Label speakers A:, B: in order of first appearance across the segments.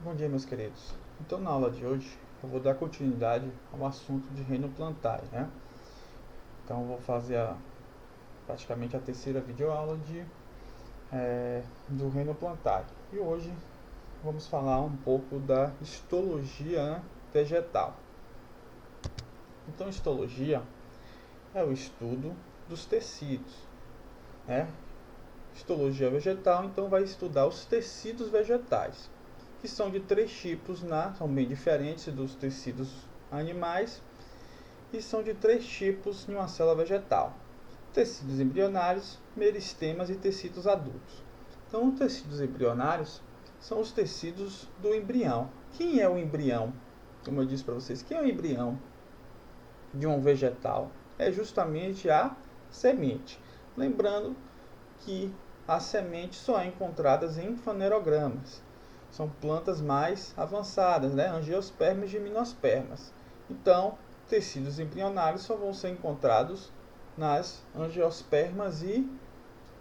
A: Bom dia, meus queridos. Então, na aula de hoje, eu vou dar continuidade ao assunto de reino plantar, né? Então, eu vou fazer praticamente a terceira videoaula do reino plantar. E hoje, vamos falar um pouco da histologia, né, vegetal. Então, histologia é o estudo dos tecidos, né? Histologia vegetal, então, vai estudar os tecidos vegetais, que são de três tipos, né? São bem diferentes dos tecidos animais e são de três tipos em uma célula vegetal: tecidos embrionários, meristemas e tecidos adultos. Então, os tecidos embrionários são os tecidos do embrião. Quem é o embrião? Como eu disse para vocês, quem é o embrião de um vegetal? É justamente a semente. Lembrando que as sementes só são encontradas em fanerogramas. São plantas mais avançadas, né? Angiospermas e gimnospermas. Então, tecidos embrionários só vão ser encontrados nas angiospermas e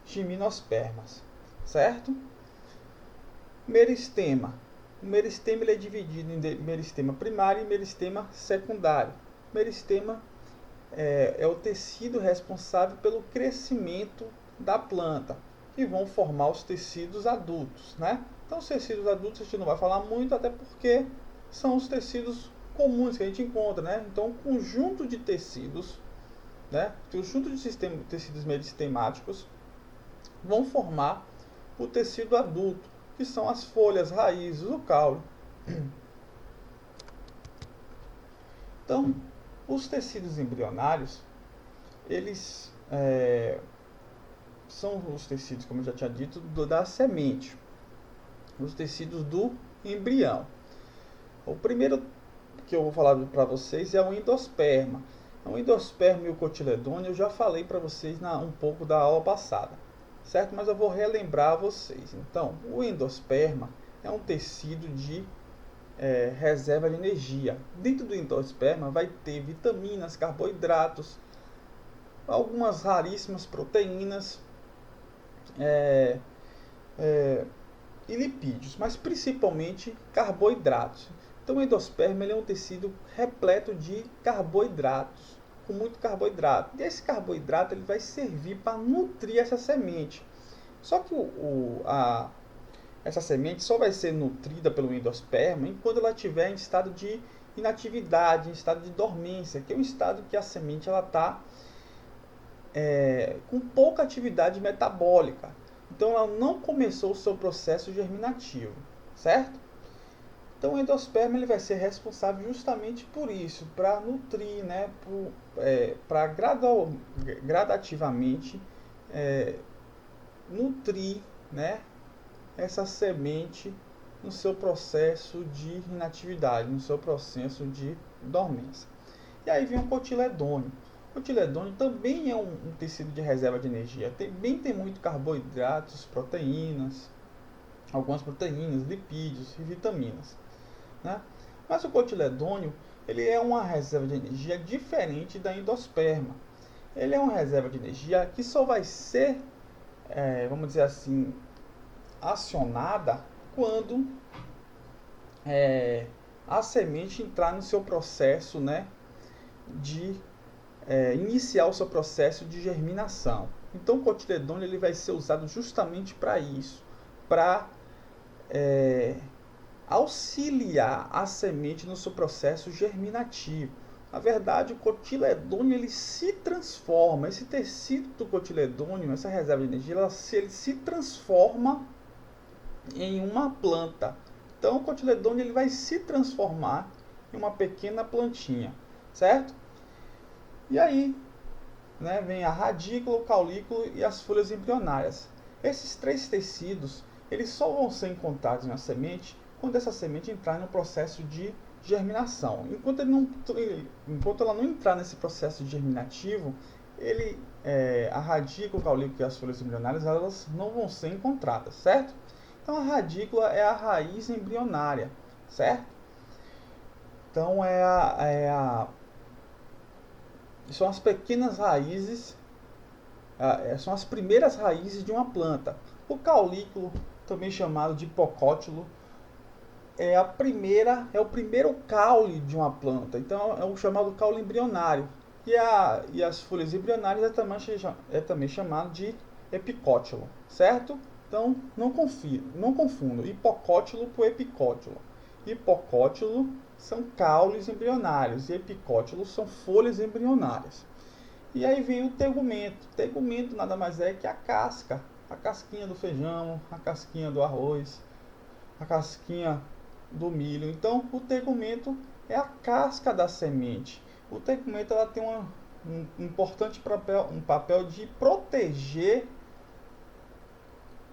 A: gimnospermas, certo? Meristema. O meristema ele é dividido em meristema primário e meristema secundário. Meristema é o tecido responsável pelo crescimento da planta, que vão formar os tecidos adultos, né? Então, os tecidos adultos a gente não vai falar muito, até porque são os tecidos comuns que a gente encontra, né? Então, um conjunto de tecidos, né? Conjunto de tecidos meristemáticos vão formar o tecido adulto, que são as folhas, raízes, o caule. Então, os tecidos embrionários, eles são os tecidos, como eu já tinha dito, da semente, os tecidos do embrião. O primeiro que eu vou falar para vocês é o endosperma. O endosperma e o cotiledônio eu já falei para vocês um pouco da aula passada, certo? Mas eu vou relembrar a vocês. Então, o endosperma é um tecido de reserva de energia. Dentro do endosperma vai ter vitaminas, carboidratos, algumas raríssimas proteínas e lipídios, mas principalmente carboidratos. Então, o endosperma ele é um tecido repleto de carboidratos, com muito carboidrato. E esse carboidrato ele vai servir para nutrir essa semente. Só que essa semente só vai ser nutrida pelo endosperma enquanto ela estiver em estado de inatividade, em estado de dormência, que é um estado que a semente está com pouca atividade metabólica. Então ela não começou o seu processo germinativo, certo? Então o endosperma ele vai ser responsável justamente por isso, para nutrir, né, para gradativamente nutrir, né, essa semente no seu processo de inatividade, no seu processo de dormência. E aí vem o cotiledônio. O cotiledônio também é um tecido de reserva de energia. Também tem muito carboidratos, proteínas, algumas proteínas, lipídios e vitaminas, né? Mas o cotiledônio ele é uma reserva de energia diferente da endosperma. Ele é uma reserva de energia que só vai ser, vamos dizer assim, acionada quando a semente entrar no seu processo, né, de iniciar o seu processo de germinação. Então o cotiledônio ele vai ser usado justamente para isso, para auxiliar a semente no seu processo germinativo. Na verdade, o cotiledônio ele se transforma, esse tecido do cotiledônio, essa reserva de energia, ele se transforma em uma planta. Então o cotiledônio ele vai se transformar em uma pequena plantinha, certo? E aí, né, vem a radícula, o caulículo e as folhas embrionárias. Esses três tecidos eles só vão ser encontrados na semente quando essa semente entrar no processo de germinação. Enquanto ela não entrar nesse processo germinativo, a radícula, o caulículo e as folhas embrionárias elas não vão ser encontradas, certo? Então a radícula é a raiz embrionária, certo? Então são as pequenas raízes, são as primeiras raízes de uma planta. O caulículo, também chamado de hipocótilo, é o primeiro caule de uma planta. Então é o chamado caule embrionário. E as folhas embrionárias é também chamado de epicótilo, certo? Então não confundo hipocótilo por epicótilo. Hipocótilo são caules embrionários e epicótilos são folhas embrionárias. E aí vem o tegumento. Tegumento nada mais é que a casca, a casquinha do feijão, a casquinha do arroz, a casquinha do milho. Então o tegumento é a casca da semente. O tegumento ela tem um importante papel de proteger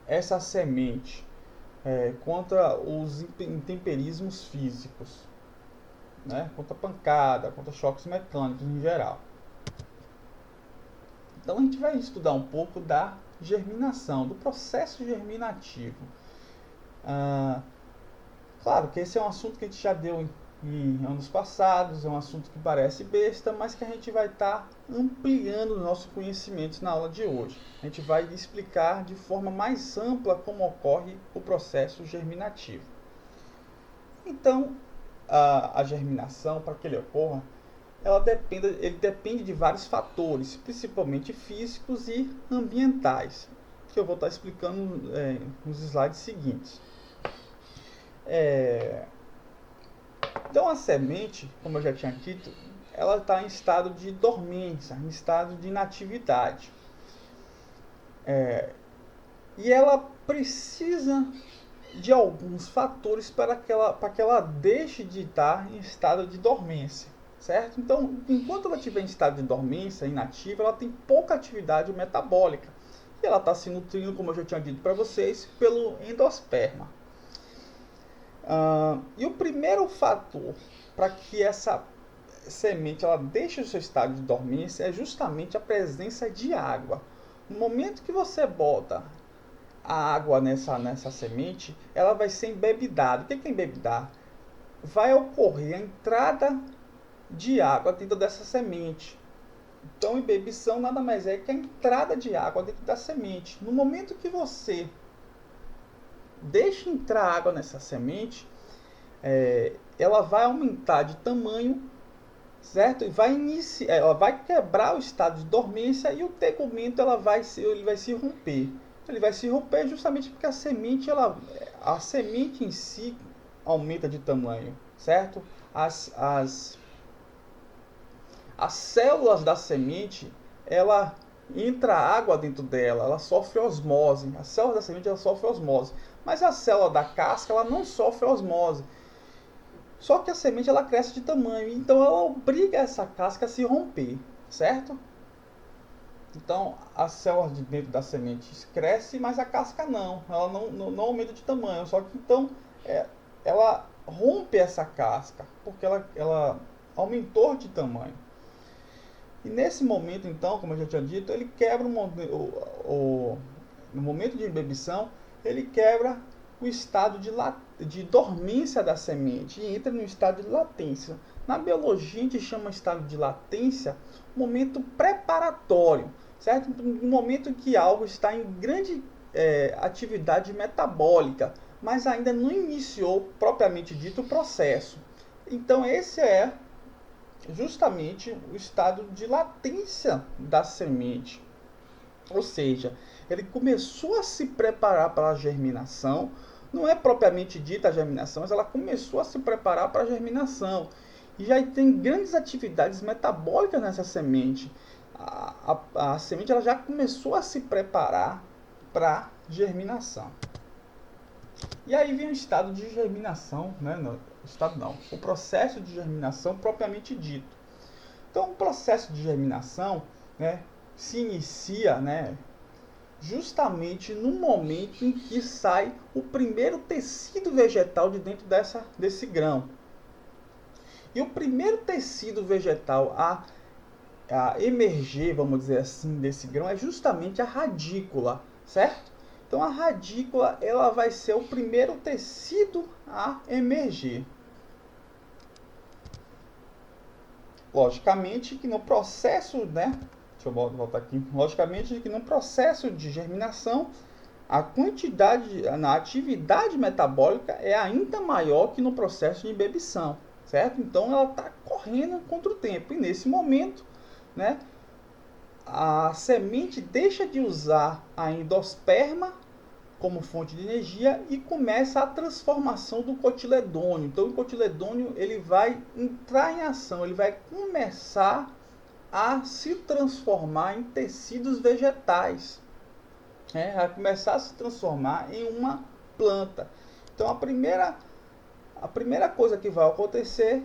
A: essa semente contra os intemperismos físicos, né? Contra pancada, contra choques mecânicos em geral. Então a gente vai estudar um pouco da germinação, do processo germinativo. Claro que esse é um assunto que a gente já deu em anos passados, é um assunto que parece besta, mas que a gente vai estar ampliando os nossos conhecimentos na aula de hoje. A gente vai explicar de forma mais ampla como ocorre o processo germinativo. Então, a germinação, para que ele ocorra, ele depende de vários fatores, principalmente físicos e ambientais, que eu vou estar explicando nos slides seguintes. Então a semente, como eu já tinha dito, ela está em estado de dormência, em estado de inatividade. E ela precisa de alguns fatores para que ela deixe de estar em estado de dormência, certo? Então, enquanto ela estiver em estado de dormência, inativa, ela tem pouca atividade metabólica. E ela está se nutrindo, como eu já tinha dito para vocês, pelo endosperma. E o primeiro fator para que essa semente ela deixe o seu estado de dormência é justamente a presença de água. No momento que você bota a água nessa semente, ela vai ser embebedada. O que é embebedar? Vai ocorrer a entrada de água dentro dessa semente. Então, embebição nada mais é que a entrada de água dentro da semente. No momento que você deixa entrar água nessa semente, ela vai aumentar de tamanho, certo? E ela vai quebrar o estado de dormência e o tegumento ele vai se romper. Ele vai se romper justamente porque a semente em si aumenta de tamanho, certo? As células da semente, ela entra água dentro dela, ela sofre osmose. As células da semente ela sofre osmose, mas a célula da casca ela não sofre osmose. Só que a semente ela cresce de tamanho, então ela obriga essa casca a se romper, certo? Então as células de dentro da semente crescem, mas a casca não, ela não aumenta de tamanho. Só que então ela rompe essa casca, porque ela aumentou de tamanho. E nesse momento, então, como eu já tinha dito, ele quebra no momento de embebição, ele quebra o estado de dormência da semente e entra no estado de latência. Na biologia, a gente chama estado de latência momento preparatório, certo? No momento em que algo está em grande atividade metabólica, mas ainda não iniciou, propriamente dito, o processo. Então, esse é justamente o estado de latência da semente. Ou seja, ele começou a se preparar para a germinação. Não é propriamente dita a germinação, mas ela começou a se preparar para a germinação. E já tem grandes atividades metabólicas nessa semente. A semente ela já começou a se preparar para a germinação. E aí vem o estado de germinação, né? O processo de germinação propriamente dito. Então, o processo de germinação, né, se inicia, né, justamente no momento em que sai o primeiro tecido vegetal de dentro desse grão. E o primeiro tecido vegetal a emerger, vamos dizer assim, desse grão é justamente a radícula, certo? Então a radícula ela vai ser o primeiro tecido a emerger. Logicamente que no processo, né? Deixa eu voltar aqui. Logicamente que no processo de germinação a quantidade, na atividade metabólica é ainda maior que no processo de embebição, certo? Então ela está correndo contra o tempo e nesse momento, né, a semente deixa de usar a endosperma como fonte de energia e começa a transformação do cotiledônio. Então o cotiledônio ele vai entrar em ação, ele vai começar a se transformar em tecidos vegetais, vai começar a se transformar em uma planta. Então a primeira coisa que vai acontecer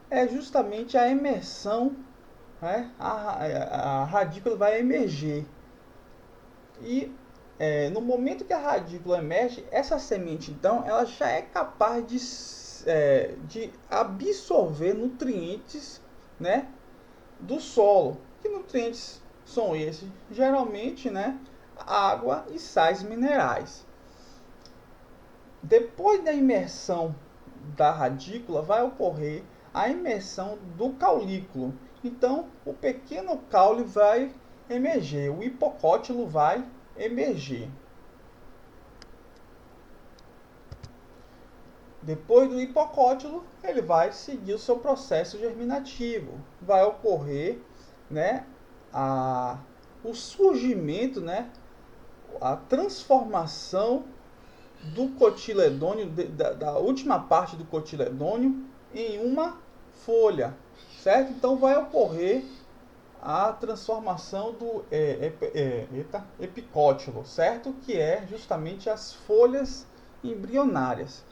A: é justamente a emersão, né? A radícula vai emergir. E no momento que a radícula emerge, essa semente então ela já é capaz de absorver nutrientes, né, do solo. Que nutrientes são esses? Geralmente, né, água e sais minerais. Depois da imersão da radícula, vai ocorrer a imersão do caulículo. Então, o pequeno caule vai emergir, o hipocótilo vai emergir. Depois do hipocótilo, ele vai seguir o seu processo germinativo. Vai ocorrer, né, o surgimento, né, a transformação do cotiledônio, da última parte do cotiledônio, em uma folha, certo? Então vai ocorrer a transformação do epicótilo, certo? Que é justamente as folhas embrionárias.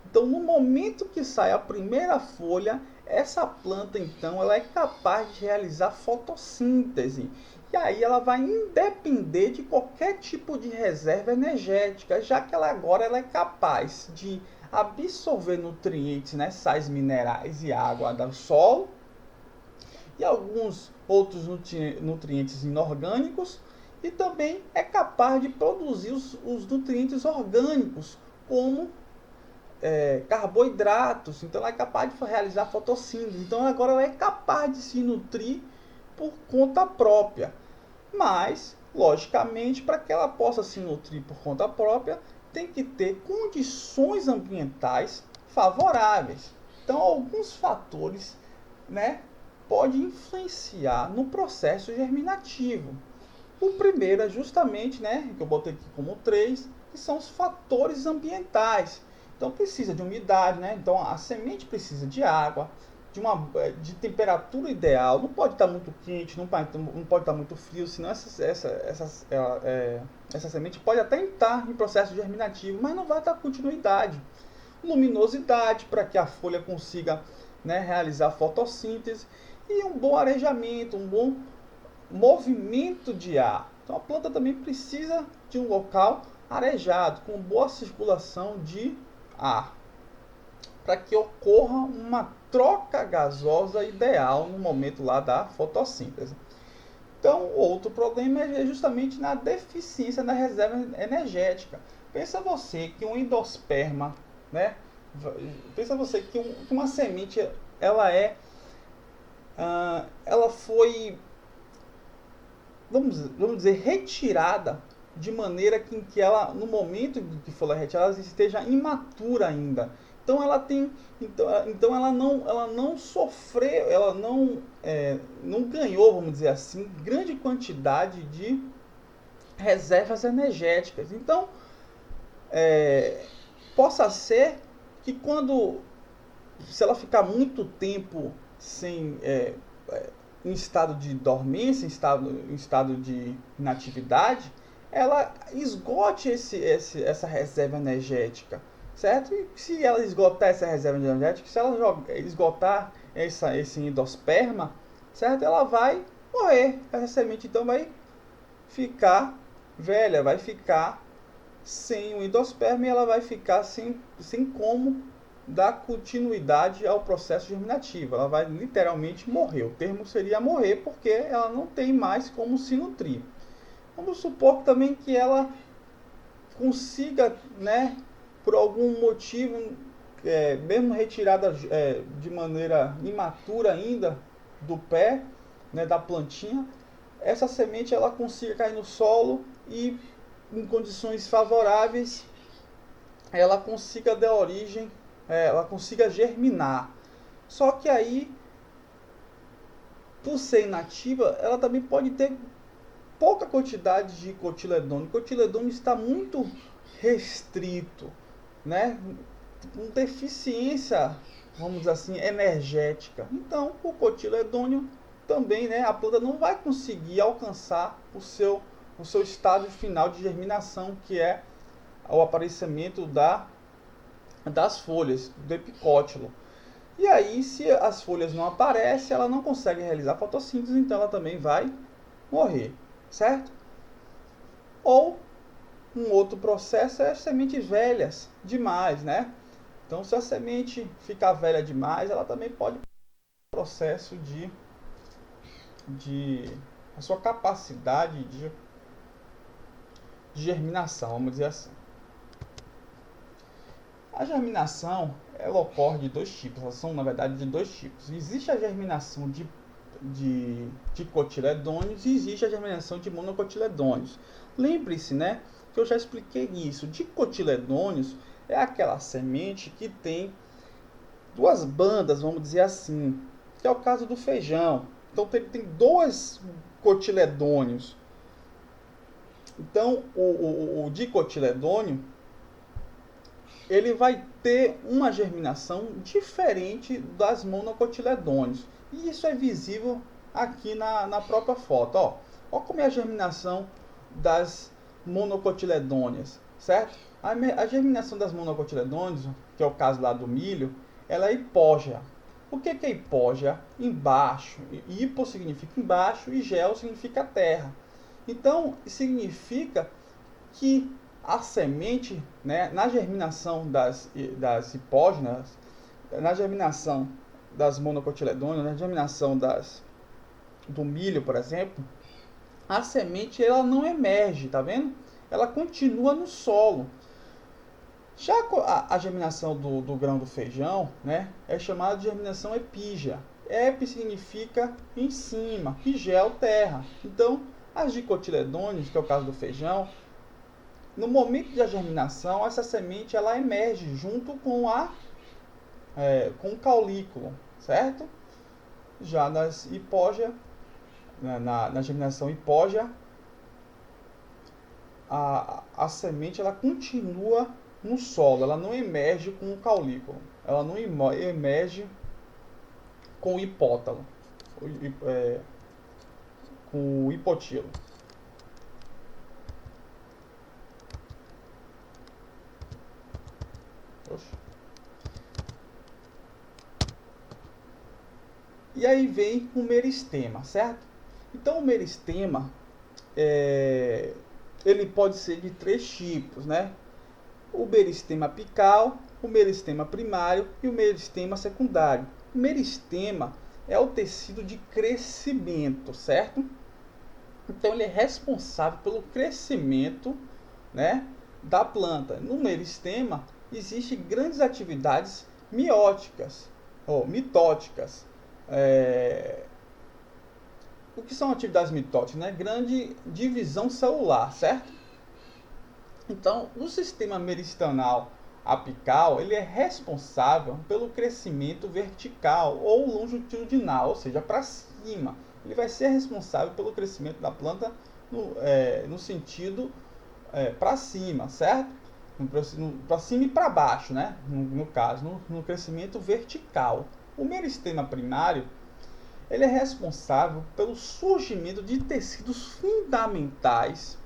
A: Então, no momento que sai a primeira folha, essa planta, então, ela é capaz de realizar fotossíntese. E aí ela vai independer de qualquer tipo de reserva energética, já que ela é capaz de absorver nutrientes, né, sais minerais e água do solo, e alguns outros nutrientes inorgânicos, e também é capaz de produzir os nutrientes orgânicos, como carboidratos. Então ela é capaz de realizar fotossíntese. Então agora ela é capaz de se nutrir por conta própria. Mas, logicamente, para que ela possa se nutrir por conta própria, tem que ter condições ambientais favoráveis. Então alguns fatores, né, podem influenciar no processo germinativo. O primeiro é justamente, né, que eu botei aqui como 3, que são os fatores ambientais. Então precisa de umidade, né? Então a semente precisa de água, de temperatura ideal. Não pode estar muito quente, não pode estar muito frio, senão essa semente pode até estar em processo germinativo, mas não vai dar continuidade. Luminosidade para que a folha consiga, né, realizar fotossíntese, e um bom arejamento, um bom movimento de ar. Então a planta também precisa de um local arejado, com boa circulação de ar, para que ocorra uma troca gasosa ideal no momento lá da fotossíntese. Então, outro problema é justamente na deficiência da reserva energética. Pensa você que um endosperma, né? Pensa você que uma semente, ela foi, vamos dizer, retirada de maneira que ela, no momento que for retirada, ela esteja imatura ainda. Então ela tem, então ela não sofreu, ela não ganhou, vamos dizer assim, grande quantidade de reservas energéticas. Então possa ser que se ela ficar muito tempo em estado de dormência, em estado de inatividade, ela esgote essa reserva energética, certo? E se ela esgotar essa reserva energética, se ela esgotar esse endosperma, certo? Ela vai morrer. Essa semente então vai ficar velha, vai ficar sem o endosperma, e ela vai ficar sem como dar continuidade ao processo germinativo. Ela vai literalmente morrer. O termo seria morrer, porque ela não tem mais como se nutrir. Vamos supor também que ela consiga, né, por algum motivo, mesmo retirada de maneira imatura ainda do pé, né, da plantinha, essa semente ela consiga cair no solo e em condições favoráveis, ela consiga dar origem, ela consiga germinar. Só que aí, por ser inativa, ela também pode ter pouca quantidade de cotiledônio. O cotiledônio está muito restrito, né? Com deficiência, vamos dizer assim, energética. Então, o cotiledônio também, né, a planta não vai conseguir alcançar o seu estágio final de germinação, que é o aparecimento das folhas, do epicótilo. E aí, se as folhas não aparecem, ela não consegue realizar fotossíntese, então ela também vai morrer, certo? Ou um outro processo é as sementes velhas demais, né? Então, se a semente ficar velha demais, ela também pode ter um processo de a sua capacidade de germinação, vamos dizer assim. A germinação, ela ocorre de dois tipos, elas são na verdade de dois tipos. Existe a germinação de cotiledôneos e existe a germinação de monocotiledôneos. Lembre-se, né, que eu já expliquei isso. Dicotiledôneos é aquela semente que tem duas bandas, vamos dizer assim, que é o caso do feijão. Então tem dois cotiledôneos. Então o dicotiledônio ele vai ter uma germinação diferente das monocotiledôneos. E isso é visível aqui na própria foto. Ó como é a germinação das monocotiledôneas, certo? A germinação das monocotiledôneas, que é o caso lá do milho, ela é hipógea. O que é hipógea? Embaixo. Hipo significa embaixo e gel significa terra. Então, significa que a semente, né, na germinação das hipógenas, na germinação das monocotiledôneas, na germinação do milho, por exemplo, a semente ela não emerge, tá vendo? Ela continua no solo. Já a germinação do grão do feijão, né, é chamada de germinação epígea. Ep significa em cima, e gel, terra. Então, as dicotiledôneas, que é o caso do feijão, no momento da germinação, essa semente ela emerge junto com com o caulículo, certo? Já nas hipógea, na germinação hipógea, a semente ela continua no solo, ela não emerge com o caulículo, ela não emerge com o hipótalo, com o hipotilo. E aí vem o meristema, certo? Então o meristema ele pode ser de três tipos, né? O meristema apical, o meristema primário e o meristema secundário. O meristema é o tecido de crescimento, certo? Então ele é responsável pelo crescimento, né, da planta. No meristema existem grandes atividades mitóticas. O que são atividades mitóticas? Né? Grande divisão celular, certo? Então, o sistema meristonal apical ele é responsável pelo crescimento vertical ou longitudinal, ou seja, para cima. Ele vai ser responsável pelo crescimento da planta no sentido para cima, certo? Para cima e para baixo, né? No caso, no crescimento vertical. O meristema primário ele é responsável pelo surgimento de tecidos fundamentais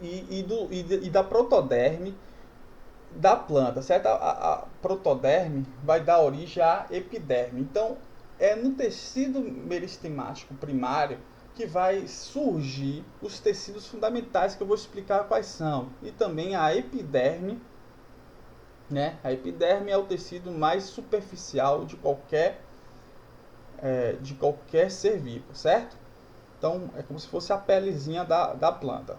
A: e da protoderme da planta, certo? A protoderme vai dar origem à epiderme. Então, é no tecido meristemático primário que vai surgir os tecidos fundamentais que eu vou explicar quais são. E também a epiderme, né? A epiderme é o tecido mais superficial de qualquer ser vivo, certo? Então, é como se fosse a pelezinha da planta.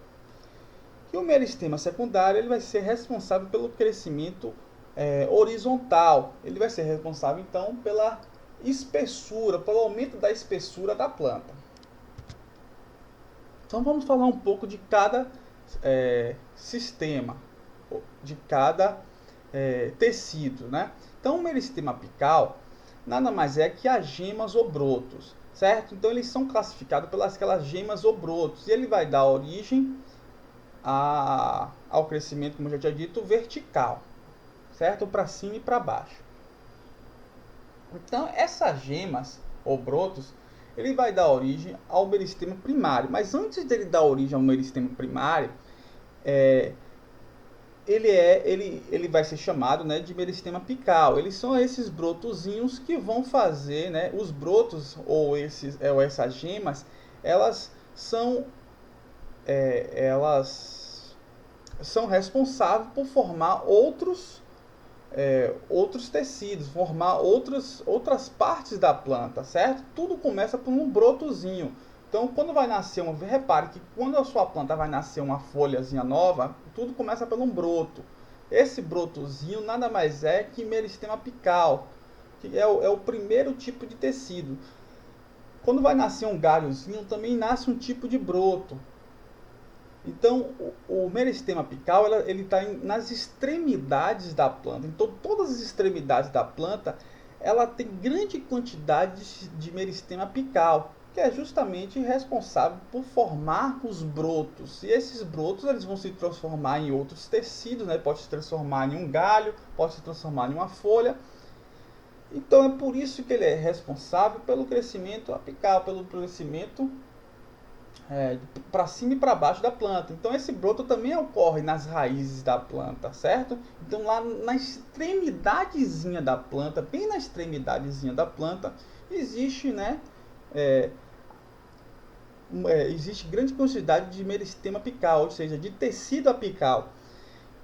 A: E o meristema secundário ele vai ser responsável pelo crescimento horizontal. Ele vai ser responsável, então, pela espessura, pelo aumento da espessura da planta. Então vamos falar um pouco de cada sistema, de cada tecido, né? Então o meristema apical nada mais é que as gemas ou brotos, certo? Então eles são classificados pelas aquelas gemas ou brotos e ele vai dar origem ao crescimento, como eu já tinha dito, vertical, certo? Para cima e para baixo. Então essas gemas ou brotos ele vai dar origem ao meristema primário, mas antes dele dar origem ao meristema primário, ele vai ser chamado, né, de meristema apical. Eles são esses brotozinhos que vão fazer, né, os brotos ou essas gemas, elas são responsáveis por formar outros tecidos, formar outras partes da planta, certo? Tudo começa por um brotozinho. Então, quando vai nascer repare que quando a sua planta vai nascer uma folhazinha nova, tudo começa por um broto. Esse brotozinho nada mais é que meristema apical, que é o primeiro tipo de tecido. Quando vai nascer um galhozinho, também nasce um tipo de broto. Então, o meristema apical ele está nas extremidades da planta. Então, todas as extremidades da planta, ela tem grande quantidade de meristema apical, que é justamente responsável por formar os brotos. E esses brotos eles vão se transformar em outros tecidos, né? Pode se transformar em um galho, pode se transformar em uma folha. Então, é por isso que ele é responsável pelo crescimento apical, pelo crescimento para cima e para baixo da planta. Então esse broto também ocorre nas raízes da planta, certo? Então lá na extremidadezinha da planta, bem na extremidadezinha da planta, existe, né, existe grande quantidade de meristema apical, ou seja, de tecido apical,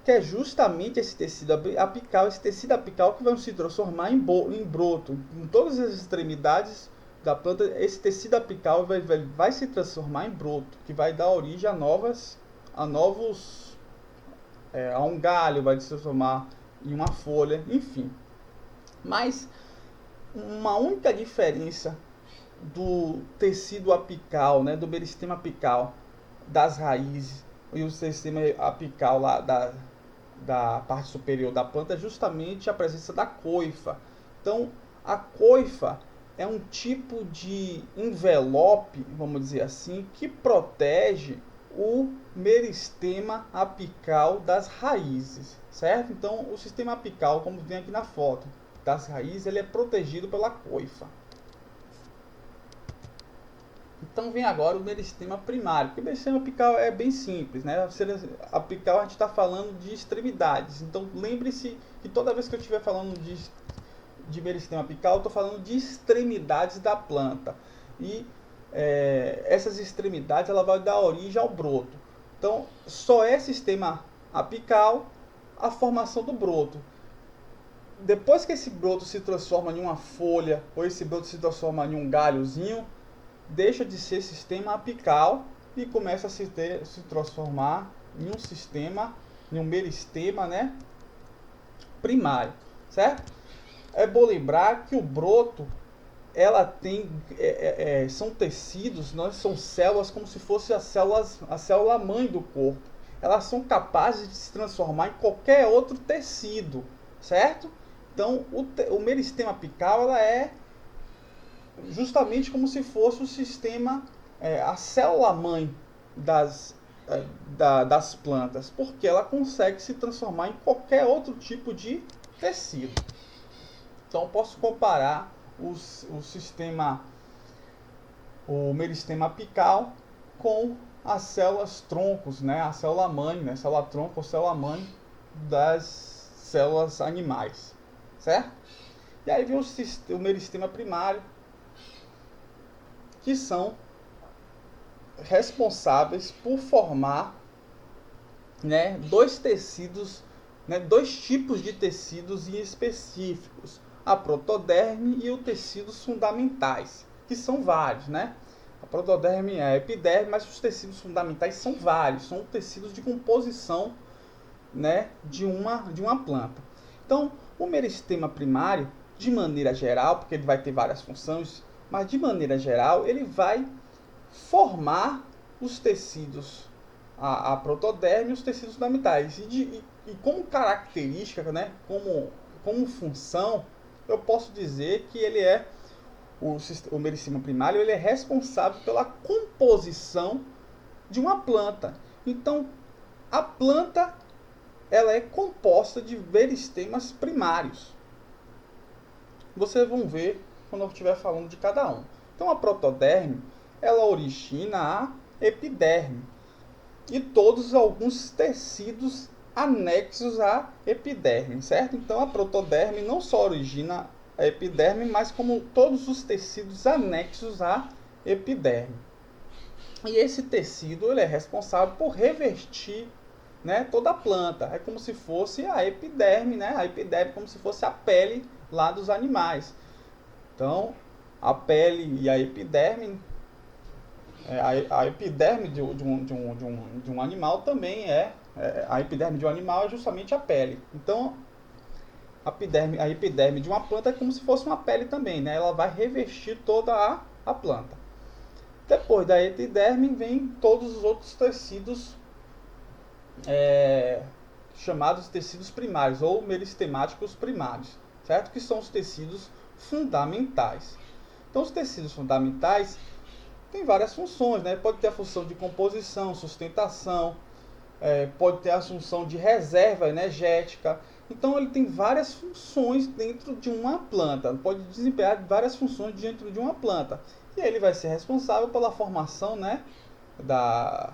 A: que é justamente esse tecido apical que vai se transformar em broto. Em todas as extremidades da planta, esse tecido apical vai se transformar em broto, que vai dar origem a um galho, vai se transformar em uma folha, enfim. Mas uma única diferença do tecido apical, né, do meristema apical das raízes e o sistema apical lá da parte superior da planta é justamente a presença da coifa. Então, a coifa é um tipo de envelope, vamos dizer assim, que protege o meristema apical das raízes, certo? Então, o sistema apical, como vem aqui na foto, das raízes, ele é protegido pela coifa. Então vem agora o meristema primário, porque o meristema apical é bem simples, né? Apical a gente está falando de extremidades, então lembre-se que toda vez que eu estiver falando de meristema apical, eu estou falando de extremidades da planta. E essas extremidades ela vai dar origem ao broto. Então, só é sistema apical a formação do broto. Depois que esse broto se transforma em uma folha, ou esse broto se transforma em um galhozinho, deixa de ser sistema apical e começa a se transformar em um sistema, em um meristema, né, primário, certo? É bom lembrar que o broto, ela tem, são tecidos, né, são células como se fosse a célula mãe do corpo. Elas são capazes de se transformar em qualquer outro tecido, certo? Então, o meristema apical, ela é justamente como se fosse o sistema, a célula mãe das plantas, porque ela consegue se transformar em qualquer outro tipo de tecido. Então, eu posso comparar o meristema apical com as células troncos, né? A célula mãe, né? Célula tronco ou célula mãe das células animais, certo? E aí vem o meristema primário, que são responsáveis por formar, né, dois tecidos, né, dois tipos de tecidos específicos, a protoderme e os tecidos fundamentais, que são vários, né? A protoderme é a epiderme, mas os tecidos fundamentais são vários, são tecidos de composição, né, de uma planta. Então, o meristema primário, de maneira geral, porque ele vai ter várias funções, mas de maneira geral ele vai formar os tecidos, a protoderme e os tecidos fundamentais. E como característica, né, como função, eu posso dizer que ele é o meristema primário, ele é responsável pela composição de uma planta. Então, a planta ela é composta de meristemas primários. Vocês vão ver quando eu estiver falando de cada um. Então, a protoderme ela origina a epiderme e todos alguns tecidos anexos à epiderme, certo? Então, a protoderme não só origina a epiderme, mas como todos os tecidos anexos à epiderme. E esse tecido ele é responsável por revestir, né, toda a planta. É como se fosse a epiderme, né? A epiderme como se fosse a pele lá dos animais. Então, a pele e a epiderme, a epiderme de um animal também a epiderme de um animal é justamente a pele. Então, a epiderme de uma planta é como se fosse uma pele também, né? Ela vai revestir toda a planta. Depois da epiderme vem todos os outros tecidos chamados tecidos primários ou meristemáticos primários, certo? Que são os tecidos fundamentais. Então, os tecidos fundamentais têm várias funções, né? Pode ter a função de composição, sustentação, pode ter a função de reserva energética. Então, ele tem várias funções dentro de uma planta, pode desempenhar várias funções dentro de uma planta. E ele vai ser responsável pela formação, né, da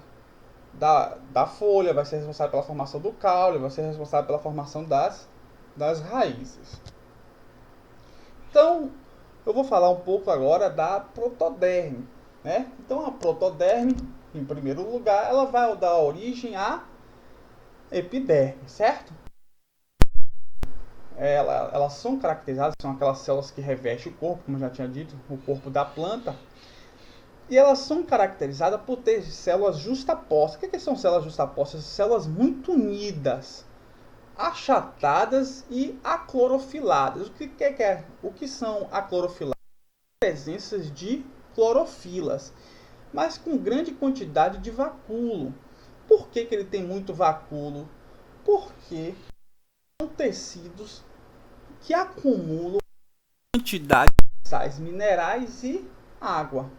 A: folha, vai ser responsável pela formação do caule, vai ser responsável pela formação das raízes. Então, eu vou falar um pouco agora da protoderme, né? Então, a protoderme, em primeiro lugar, ela vai dar origem à epiderme, certo? Elas são caracterizadas, são aquelas células que revestem o corpo, como eu já tinha dito, o corpo da planta. E elas são caracterizadas por ter células justapostas. O que são células justapostas? Células muito unidas, achatadas e aclorofiladas. O que são aclorofiladas? Presenças de clorofilas, mas com grande quantidade de vacúolo. Por que ele tem muito vacúolo? Porque são tecidos que acumulam quantidade de sais minerais e água.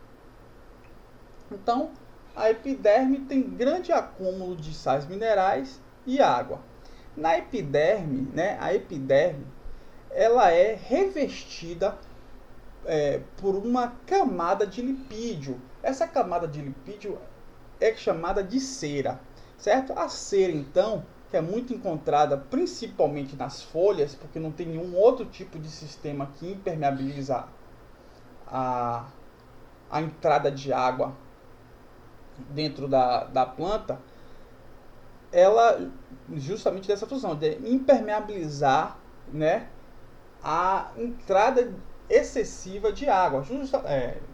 A: Então, a epiderme tem grande acúmulo de sais minerais e água. Na epiderme, né, a epiderme ela é revestida por uma camada de lipídio. Essa camada de lipídio é chamada de cera, certo? A cera, então, que é muito encontrada principalmente nas folhas, porque não tem nenhum outro tipo de sistema que impermeabiliza a entrada de água dentro da planta, ela justamente dessa função de impermeabilizar, né, a entrada excessiva de água.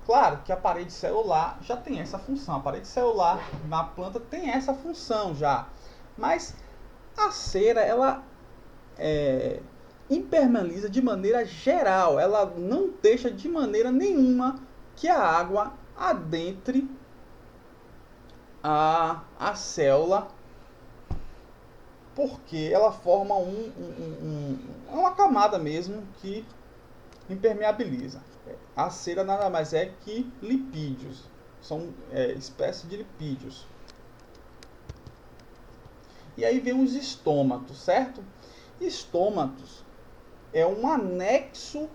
A: Claro que a parede celular já tem essa função, a parede celular na planta tem essa função já, mas a cera ela impermeabiliza de maneira geral, ela não deixa de maneira nenhuma que a água adentre a célula, porque ela forma uma camada mesmo que impermeabiliza. A cera nada mais é que lipídios, são espécies de lipídios. E aí vem os estômatos, certo? Estômatos é um anexo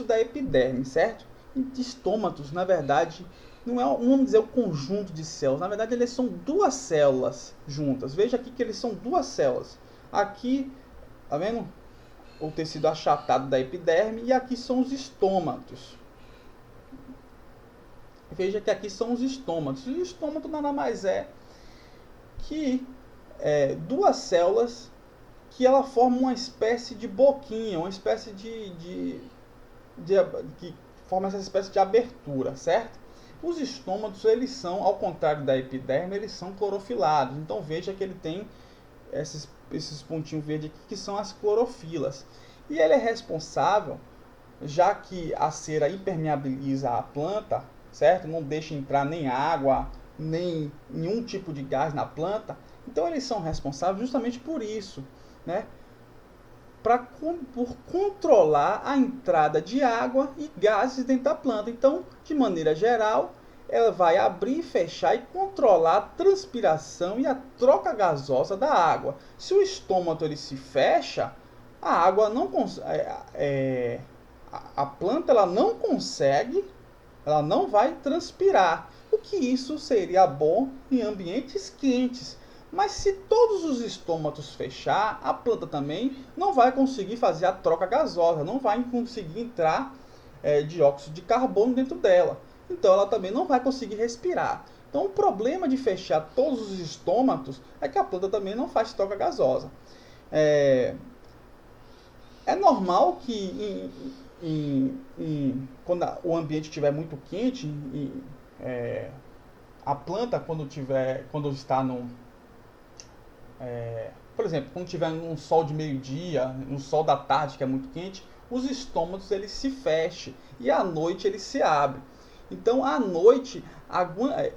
A: da epiderme, certo? E estômatos, na verdade, não vamos dizer um conjunto de células, na verdade eles são duas células juntas. Veja aqui que eles são duas células. Aqui, tá vendo? O tecido achatado da epiderme, e aqui são os estômatos. Veja que aqui são os estômatos. E o estômato nada mais é que duas células que ela formam uma espécie de boquinha, uma espécie que forma essa espécie de abertura, certo? Os estômatos, eles são, ao contrário da epiderme, eles são clorofilados. Então veja que ele tem esses pontinhos verdes aqui que são as clorofilas. E ele é responsável, já que a cera impermeabiliza a planta, certo? Não deixa entrar nem água, nem nenhum tipo de gás na planta. Então eles são responsáveis justamente por isso, né? Por controlar a entrada de água e gases dentro da planta. Então, de maneira geral, ela vai abrir, fechar e controlar a transpiração e a troca gasosa da água. Se o estômago ele se fecha, a água não a planta ela não consegue, ela não vai transpirar. O que isso seria bom em ambientes quentes. Mas se todos os estômatos fechar, a planta também não vai conseguir fazer a troca gasosa, não vai conseguir entrar dióxido de carbono dentro dela. Então ela também não vai conseguir respirar. Então o problema de fechar todos os estômatos é que a planta também não faz troca gasosa. É normal que quando o ambiente estiver muito quente, a planta quando está por exemplo, quando tiver um sol de meio-dia, um sol da tarde que é muito quente, os estômatos eles se fecham e à noite eles se abrem. Então, à noite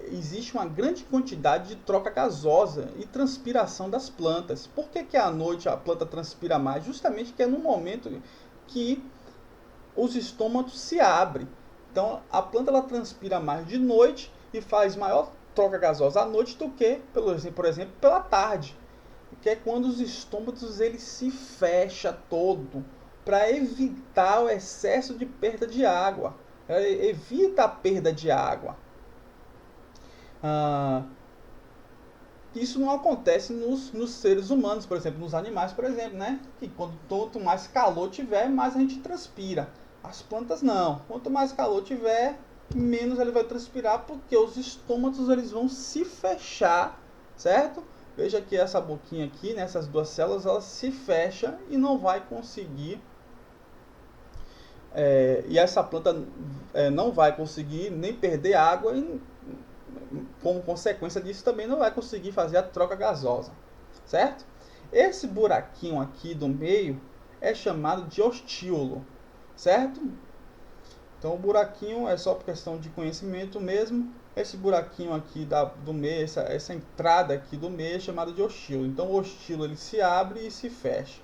A: existe uma grande quantidade de troca gasosa e transpiração das plantas. Por que à noite a planta transpira mais? Justamente porque é no momento que os estômatos se abrem. Então, a planta ela transpira mais de noite e faz maior troca gasosa à noite do que, por exemplo, pela tarde, que é quando os estômatos ele se fecha todo para evitar o excesso de perda de água. Evita a perda de água. Isso não acontece nos seres humanos, por exemplo, nos animais, por exemplo, né? Que quanto mais calor tiver, mais a gente transpira. As plantas não. Quanto mais calor tiver, menos ele vai transpirar, porque os estômatos eles vão se fechar, certo? Veja que essa boquinha aqui, né, essas duas células, elas se fecham e não vai conseguir. E essa planta não vai conseguir nem perder água e, como consequência disso, também não vai conseguir fazer a troca gasosa, certo? Esse buraquinho aqui do meio é chamado de ostíolo, certo? Então o buraquinho é só por questão de conhecimento mesmo. Esse buraquinho aqui do meio, essa entrada aqui do meio é chamada de ostíolo. Então o ostíolo ele se abre e se fecha.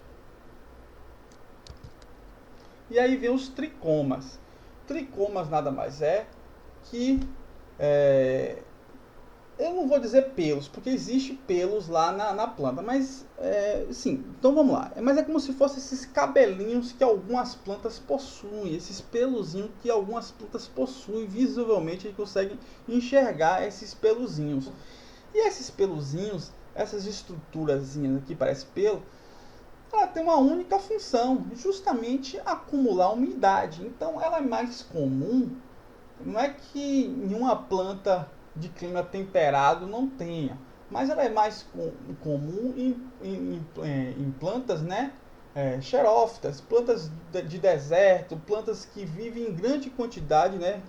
A: E aí vem os tricomas. Tricomas nada mais é que eu não vou dizer pelos, porque existe pelos lá na planta, mas sim, então vamos lá. Mas é como se fossem esses cabelinhos que algumas plantas possuem, esses peluzinhos que algumas plantas possuem, visivelmente a gente consegue enxergar esses peluzinhos. E esses peluzinhos, essas estruturazinhas aqui, parece pelo, ela tem uma única função, justamente acumular umidade. Então ela é mais comum, não é que nenhuma planta de clima temperado não tenha, mas ela é mais comum em plantas, né? Xerófitas, plantas de deserto, plantas que vivem em grande quantidade, né?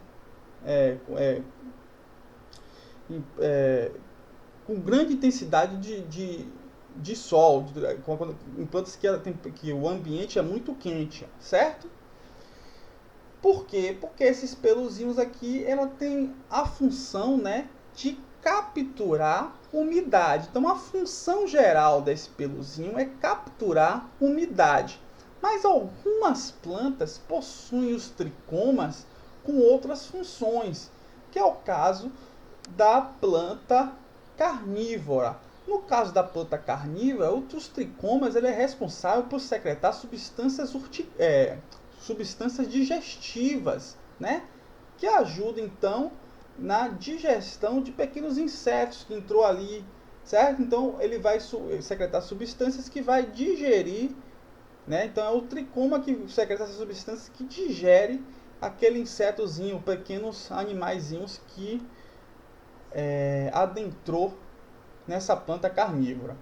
A: Com grande intensidade de sol, em plantas que o ambiente é muito quente, certo? Por quê? Porque esses peluzinhos aqui, ela tem a função, né, de capturar umidade. Então, a função geral desse peluzinho é capturar umidade. Mas algumas plantas possuem os tricomas com outras funções, que é o caso da planta carnívora. No caso da planta carnívora, os tricomas ele é responsável por secretar substâncias digestivas, né? Que ajudam então na digestão de pequenos insetos que entrou ali, certo? Então ele vai secretar substâncias que vai digerir, né? Então é o tricoma que secreta essas substâncias que digere aquele insetozinho, pequenos animaizinhos que adentrou nessa planta carnívora.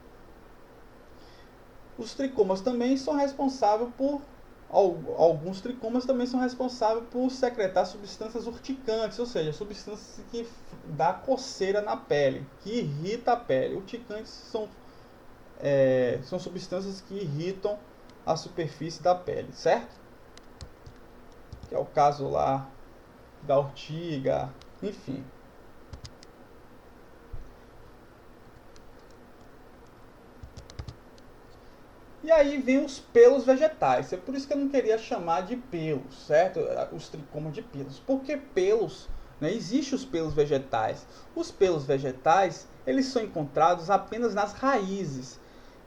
A: Os tricomas também são responsáveis por alguns tricomas também são responsáveis por secretar substâncias urticantes, ou seja, substâncias que dá coceira na pele, que irrita a pele. Urticantes são substâncias que irritam a superfície da pele, certo? Que é o caso lá da ortiga, enfim. E aí vem os pelos vegetais. É por isso que eu não queria chamar de pelos, certo? Os tricomas de pelos. Porque pelos, né? Existem os pelos vegetais. Os pelos vegetais, eles são encontrados apenas nas raízes.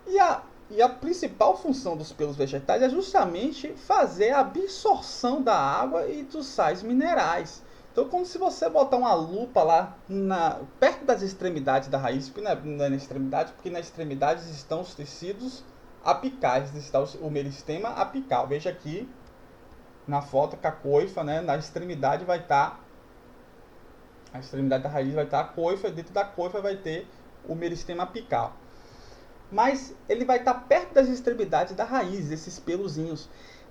A: E a principal função dos pelos vegetais é justamente fazer a absorção da água e dos sais minerais. Então, como se você botar uma lupa lá perto das extremidades da raiz, não é na extremidade, porque nas extremidades estão os tecidos apicais, está o meristema apical. Veja aqui na foto que a coifa, né, na extremidade vai estar, a extremidade da raiz vai estar a coifa, e dentro da coifa vai ter o meristema apical. Mas ele vai estar perto das extremidades da raiz, esses peluzinhos.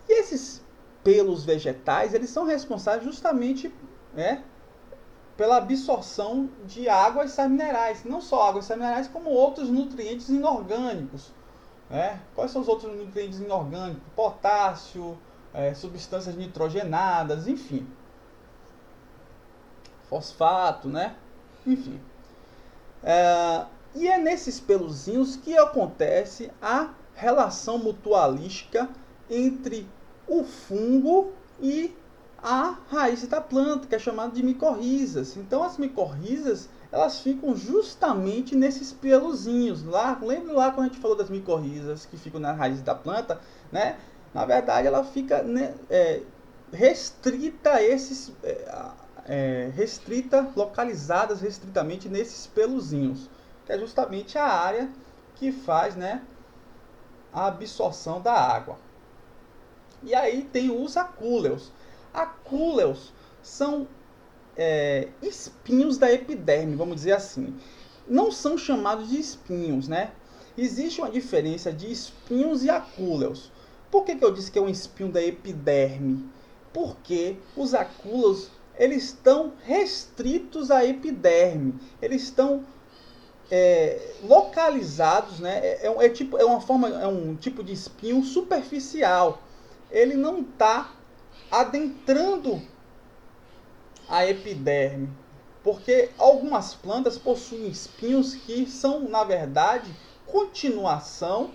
A: E esses pelos vegetais, eles são responsáveis justamente, né, pela absorção de água e sais minerais. Não só água e sais minerais, como outros nutrientes inorgânicos. Quais são os outros nutrientes inorgânicos? Potássio, substâncias nitrogenadas, enfim. Fosfato, né? Enfim. E é nesses peluzinhos que acontece a relação mutualística entre o fungo e a raiz da planta, que é chamada de micorrizas. Então as micorrizas, elas ficam justamente nesses peluzinhos. Lembra lá quando a gente falou das micorrizas que ficam na raiz da planta, né? Na verdade, ela fica, né, restrita a esses, localizadas restritamente nesses peluzinhos, que é justamente a área que faz, né, a absorção da água. E aí tem os acúleos. Acúleos são espinhos da epiderme, vamos dizer assim. Não são chamados de espinhos, né? Existe uma diferença de espinhos e acúleos. Por que eu disse que é um espinho da epiderme? Porque os acúleos, eles estão restritos à epiderme. Eles estão localizados, né? É um tipo de espinho superficial. Ele não está adentrando a epiderme, porque algumas plantas possuem espinhos que são, na verdade, continuação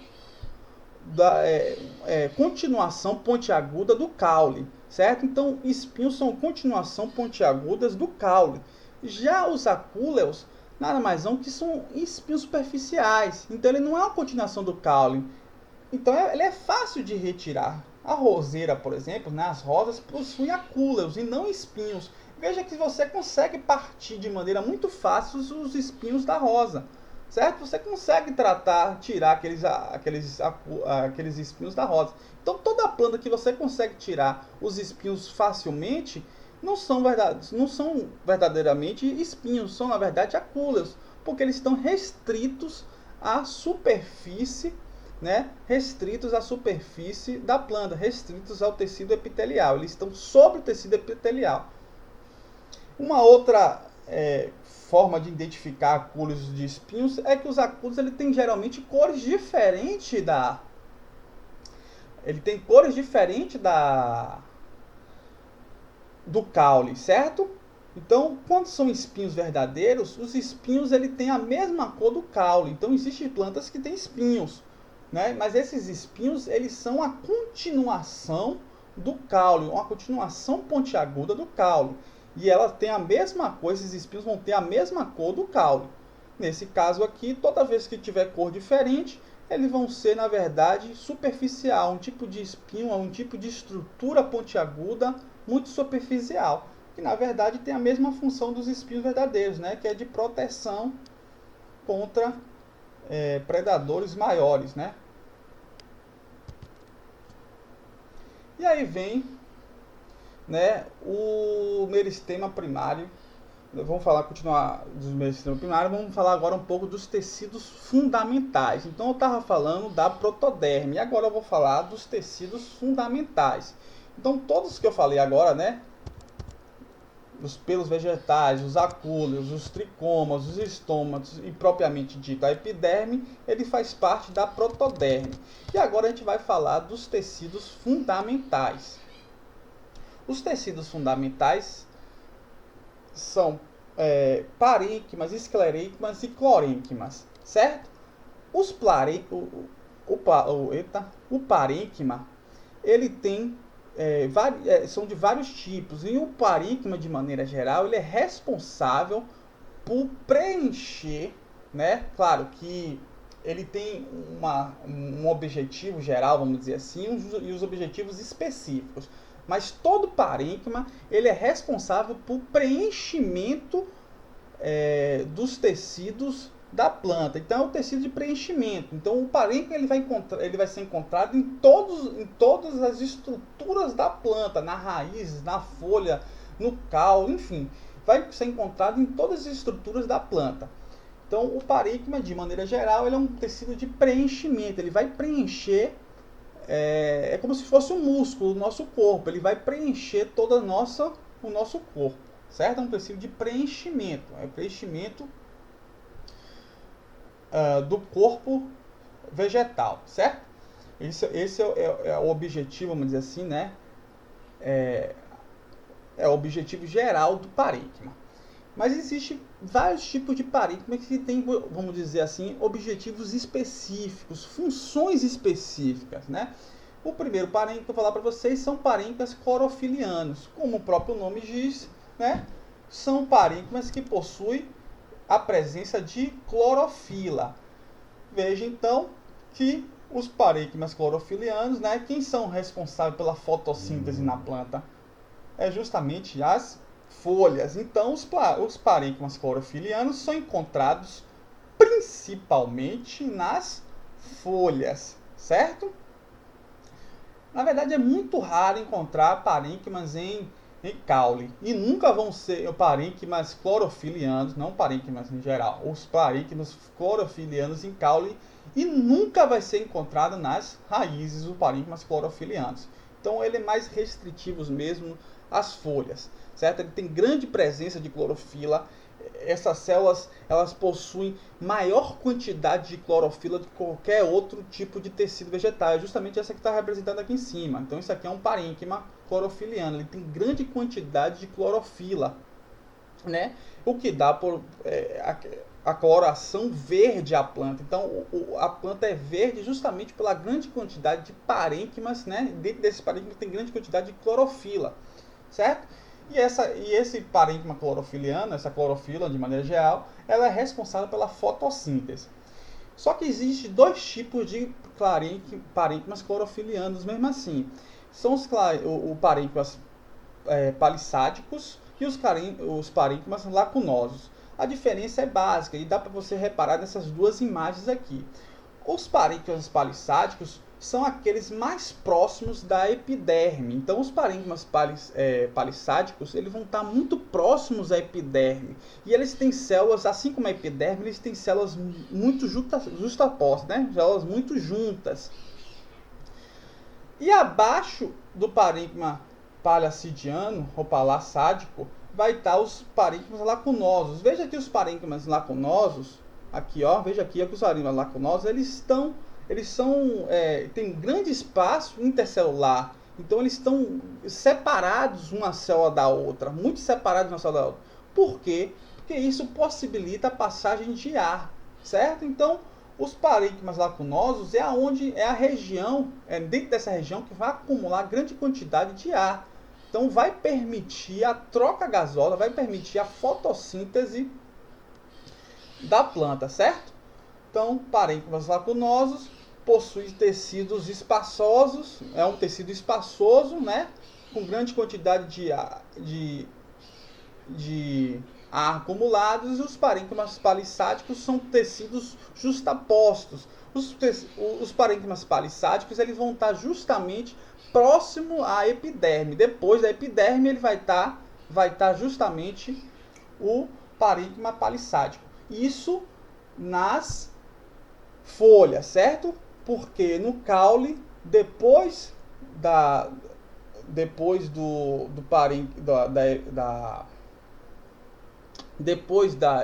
A: pontiaguda do caule, certo? Então, espinhos são continuação pontiagudas do caule. Já os acúleos nada mais são que são espinhos superficiais, então ele não é uma continuação do caule. Então, ele é fácil de retirar. A roseira, por exemplo, né, as rosas possuem acúleos e não espinhos. Veja que você consegue partir de maneira muito fácil os espinhos da rosa, certo? Você consegue tirar aqueles espinhos da rosa. Então, toda planta que você consegue tirar os espinhos facilmente não são verdadeiramente espinhos, são na verdade acúleos, porque eles estão restritos à superfície, né? Restritos à superfície da planta, restritos ao tecido epitelial. Eles estão sobre o tecido epitelial. Uma outra forma de identificar acúleos de espinhos é que os acúleos têm geralmente cores diferentes do caule, certo? Então, quando são espinhos verdadeiros, os espinhos têm a mesma cor do caule. Então, existem plantas que têm espinhos, né? Mas esses espinhos, eles são a continuação do caule, uma continuação pontiaguda do caule. E ela tem a mesma cor, esses espinhos vão ter a mesma cor do caule. Nesse caso aqui, toda vez que tiver cor diferente, eles vão ser, na verdade, superficial. Um tipo de espinho, um tipo de estrutura pontiaguda muito superficial. Que, na verdade, tem a mesma função dos espinhos verdadeiros, né? Que é de proteção contra predadores maiores, né? E aí vem, né, o meristema primário. Vamos continuar dos meristemas primários, vamos falar agora um pouco dos tecidos fundamentais. Então eu estava falando da protoderme, e agora eu vou falar dos tecidos fundamentais. Então todos que eu falei agora, né, os pelos vegetais, os acúleos, os tricomas, os estômatos e propriamente dito a epiderme, ele faz parte da protoderme. E agora a gente vai falar dos tecidos fundamentais. Os tecidos fundamentais, são parênquimas, esclerênquimas e clorênquimas, certo? O parênquima, ele tem são de vários tipos, e o parênquima, de maneira geral, ele é responsável por preencher, né? Claro que ele tem um objetivo geral, vamos dizer assim, e os objetivos específicos. Mas todo parênquima, ele é responsável por preenchimento dos tecidos da planta. Então é o tecido de preenchimento. Então o parênquima ele vai ser encontrado em todas as estruturas da planta, na raiz, na folha, no caule, enfim, vai ser encontrado em todas as estruturas da planta. Então o parênquima, de maneira geral, ele é um tecido de preenchimento. Ele vai preencher, é como se fosse um músculo do nosso corpo. Ele vai preencher todo o nosso corpo, certo? É um tecido de preenchimento. É o preenchimento do corpo vegetal, certo? Esse é o objetivo, vamos dizer assim, né? É o objetivo geral do parênquima. Mas existem vários tipos de parênquima que têm, vamos dizer assim, objetivos específicos, funções específicas, né? O primeiro parênquima que eu vou falar para vocês são parênquimas clorofilianos. Como o próprio nome diz, né? São parênquimas que possuem a presença de clorofila. Veja então que os parênquimas clorofilianos, né, quem são responsáveis pela fotossíntese na planta? É justamente as folhas. Então os parênquimas clorofilianos são encontrados principalmente nas folhas, certo? Na verdade é muito raro encontrar parênquimas em caule. E nunca vão ser parênquimas clorofilianos, não parênquimas em geral. Os parênquimas clorofilianos em caule, e nunca vai ser encontrado nas raízes os parênquimas clorofilianos. Então ele é mais restritivo mesmo às folhas, certo? Ele tem grande presença de clorofila. Essas células, elas possuem maior quantidade de clorofila do que qualquer outro tipo de tecido vegetal. É justamente essa que está representada aqui em cima. Então isso aqui é um parênquima clorofiliano. Ele tem grande quantidade de clorofila, né? O que dá a coloração verde à planta. Então a planta é verde justamente pela grande quantidade de parênquimas, né? Dentro desses parênquimas tem grande quantidade de clorofila, certo? E esse parênquima clorofiliano, essa clorofila de maneira geral, ela é responsável pela fotossíntese. Só que existe dois tipos de parênquimas clorofilianos mesmo assim. São os parênquimas palissádicos e os parênquimas lacunosos. A diferença é básica e dá para você reparar nessas duas imagens aqui. Os parênquimas palissádicos são aqueles mais próximos da epiderme. Então, os parênquimas palissádicos, eles vão estar muito próximos à epiderme. E eles têm células, assim como a epiderme, eles têm células muito justapostas, né? Células muito juntas. E abaixo do parênquima palacidiano, ou palassádico, vai estar os parênquimas lacunosos. Veja aqui os parênquimas lacunosos, aqui, ó, veja aqui que os parênquimas lacunosos, têm grande espaço intercelular. Então eles estão separados uma célula da outra, muito separados uma célula da outra. Por quê? Porque isso possibilita a passagem de ar, certo? Então os parênquimas lacunosos é a região, dentro dessa região que vai acumular grande quantidade de ar. Então vai permitir a troca gasosa, vai permitir a fotossíntese da planta, certo? Então, parênquimas lacunosos possuem tecidos espaçosos, é um tecido espaçoso, né? Com grande quantidade de ar acumulados, e os parênquimas palissádicos são tecidos justapostos. Os parênquimas palissádicos, eles vão estar justamente próximo à epiderme. Depois da epiderme, ele vai estar justamente o parênquima palissádico. Isso nas folhas, certo? Porque no caule, depois da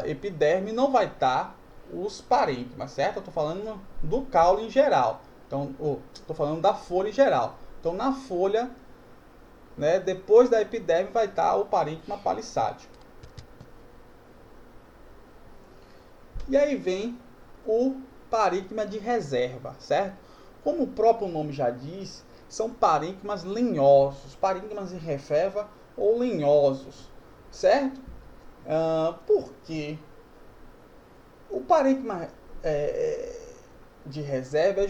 A: epiderme, não vai estar os parênquimas, certo? Eu estou falando do caule em geral. Então, estou falando da folha em geral. Então, na folha, né, depois da epiderme, vai estar o parênquima palissádico. E aí vem o parênquima de reserva, certo? Como o próprio nome já diz, são parênquimas lenhosos, parênquimas de reserva ou lenhosos, certo? Por quê? O parênquima de reserva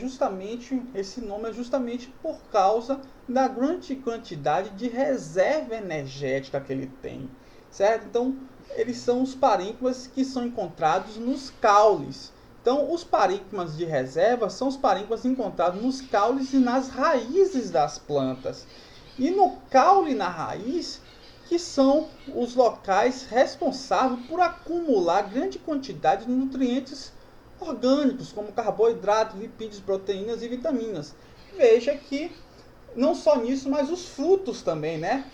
A: esse nome é justamente por causa da grande quantidade de reserva energética que ele tem, certo? Então, eles são os parênquimas que são encontrados nos caules. Então, os parênquimas de reserva são os parênquimas encontrados nos caules e nas raízes das plantas. E no caule e na raiz, que são os locais responsáveis por acumular grande quantidade de nutrientes orgânicos, como carboidratos, lipídios, proteínas e vitaminas. Veja que não só nisso, mas os frutos também, né?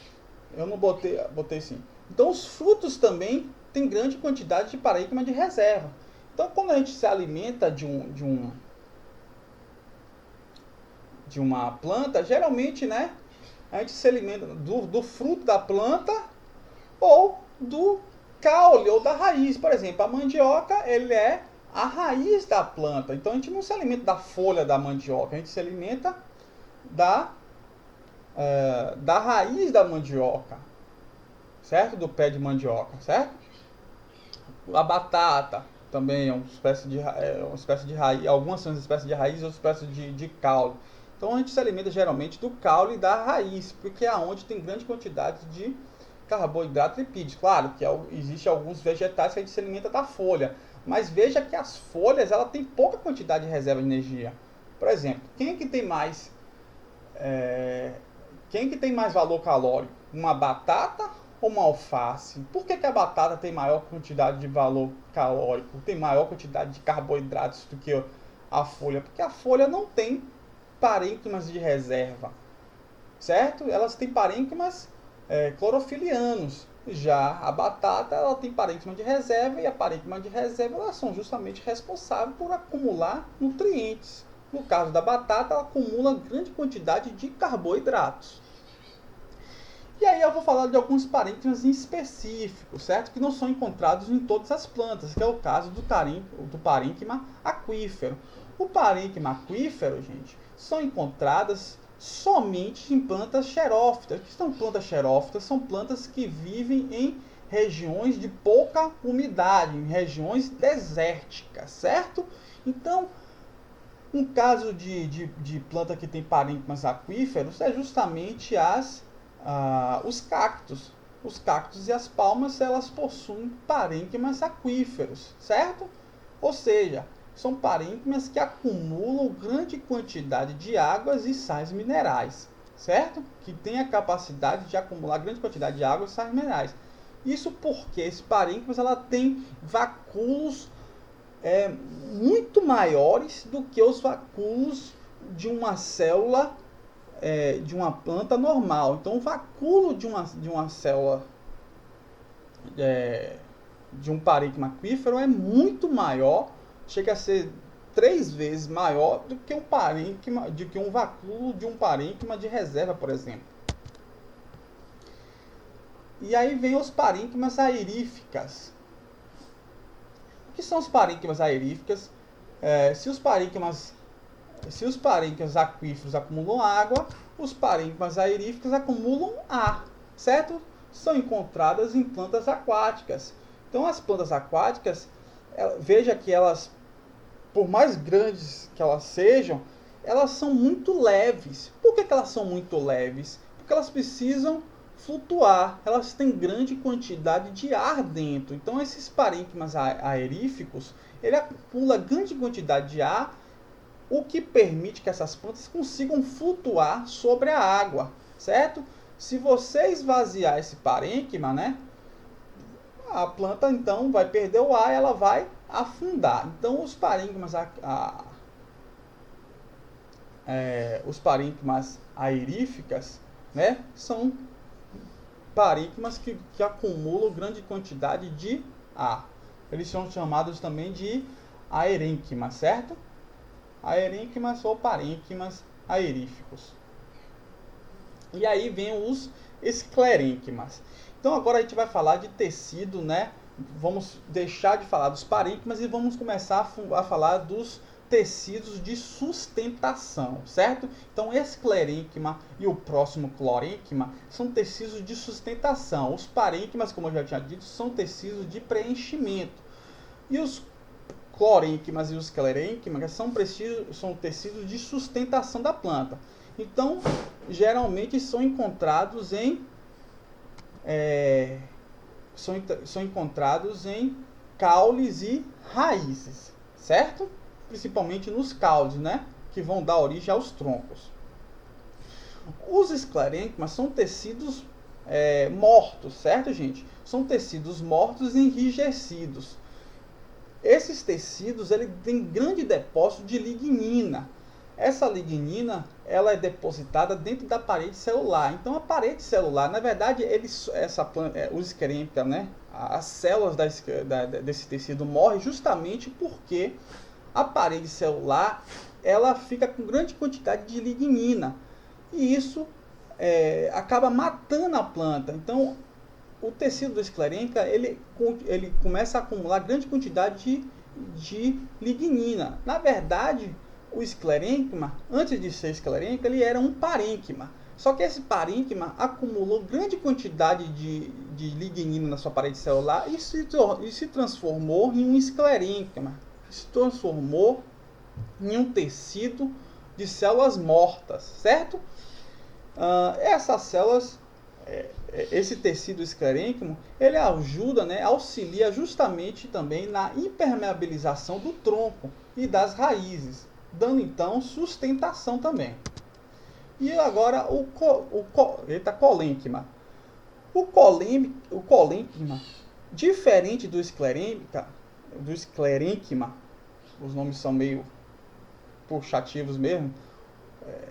A: Eu não botei sim. Então os frutos também têm grande quantidade de parênquima de reserva. Então quando a gente se alimenta de uma planta, geralmente, né, a gente se alimenta do fruto da planta ou do caule ou da raiz. Por exemplo, a mandioca, ele é a raiz da planta. Então a gente não se alimenta da folha da mandioca, a gente se alimenta da raiz da mandioca, certo? Do pé de mandioca, certo? A batata também é uma espécie de raiz, algumas são espécies de raiz, outras espécies de caule. Então a gente se alimenta geralmente do caule e da raiz, porque é onde tem grande quantidade de carboidrato e lipídios. Claro que existe alguns vegetais que a gente se alimenta da folha, mas veja que as folhas ela tem pouca quantidade de reserva de energia. Por exemplo, quem é que tem mais valor calórico? Uma batata ou uma alface? Por que a batata tem maior quantidade de valor calórico, tem maior quantidade de carboidratos do que a folha? Porque a folha não tem parênquimas de reserva, certo? Elas têm parênquimas clorofilianos. Já a batata ela tem parênquima de reserva, e a parênquima de reserva elas são justamente responsáveis por acumular nutrientes. No caso da batata, ela acumula grande quantidade de carboidratos. E aí eu vou falar de alguns parênquimas específicos, certo? Que não são encontrados em todas as plantas, que é o caso do parênquima aquífero. O parênquima aquífero, gente, são encontradas somente em plantas xerófitas. O que são plantas xerófitas? São plantas que vivem em regiões de pouca umidade, em regiões desérticas, certo? Então, um caso de planta que tem parênquimas aquíferos é justamente os cactos. Os cactos e as palmas, elas possuem parênquimas aquíferos, certo? Ou seja, são parênquimas que acumulam grande quantidade de águas e sais minerais, certo? Que tem a capacidade de acumular grande quantidade de águas e sais minerais. Isso porque esse parênquimas ela tem vacúolos muito maiores do que os vacúolos de uma célula de uma planta normal. Então o vacúolo de uma célula de um parênquima aquífero é muito maior, chega a ser 3 vezes maior do que um vacúolo de um parênquima de reserva, por exemplo. E aí vem os parênquimas aeríficas. O que são os parênquimas aeríficas? Se os parênquimas aquíferos acumulam água, os parênquimas aeríficos acumulam ar, certo? São encontradas em plantas aquáticas. Então as plantas aquáticas, veja que elas, por mais grandes que elas sejam, elas são muito leves. Por que elas são muito leves? Porque elas precisam flutuar, elas têm grande quantidade de ar dentro. Então esses parênquimas aeríficos, ele acumula grande quantidade de ar, o que permite que essas plantas consigam flutuar sobre a água, certo? Se você esvaziar esse parênquima, né, a planta então vai perder o ar e ela vai afundar. Então os parênquimas aeríficas, né, são parênquimas que acumulam grande quantidade de ar. Eles são chamados também de aerênquimas, certo? Aerênquimas ou parênquimas aeríficos. E aí vem os esclerênquimas. Então agora a gente vai falar de tecido, né, vamos deixar de falar dos parênquimas e vamos começar a falar dos tecidos de sustentação, certo? Então, esclerênquima e o próximo clorênquima são tecidos de sustentação. Os parênquimas, como eu já tinha dito, são tecidos de preenchimento. E os clorênquimas e os esclerênquimas são tecidos de sustentação da planta. Então, geralmente são encontrados em caules e raízes, certo? Principalmente nos caules, né? Que vão dar origem aos troncos. Os esclerênquimas são tecidos mortos, certo, gente? São tecidos mortos e enrijecidos. Esses tecidos têm grande depósito de lignina. Essa lignina ela é depositada dentro da parede celular. Então, a parede celular, na verdade, os esclerênquimas, né? As células desse tecido morrem justamente porque a parede celular ela fica com grande quantidade de lignina. E isso acaba matando a planta. Então, o tecido do esclerênquica ele começa a acumular grande quantidade de lignina. Na verdade, o esclerênquima, antes de ser esclerênquica, ele era um parênquima. Só que esse parênquima acumulou grande quantidade de lignina na sua parede celular e se transformou em um esclerênquima. Se transformou em um tecido de células mortas, certo? Essas células, esse tecido esclerênquimo, ele ajuda, né, auxilia justamente também na impermeabilização do tronco e das raízes, dando então sustentação também. E agora o colênquima. O colênquima, diferente do esclerênquima, os nomes são meio puxativos mesmo,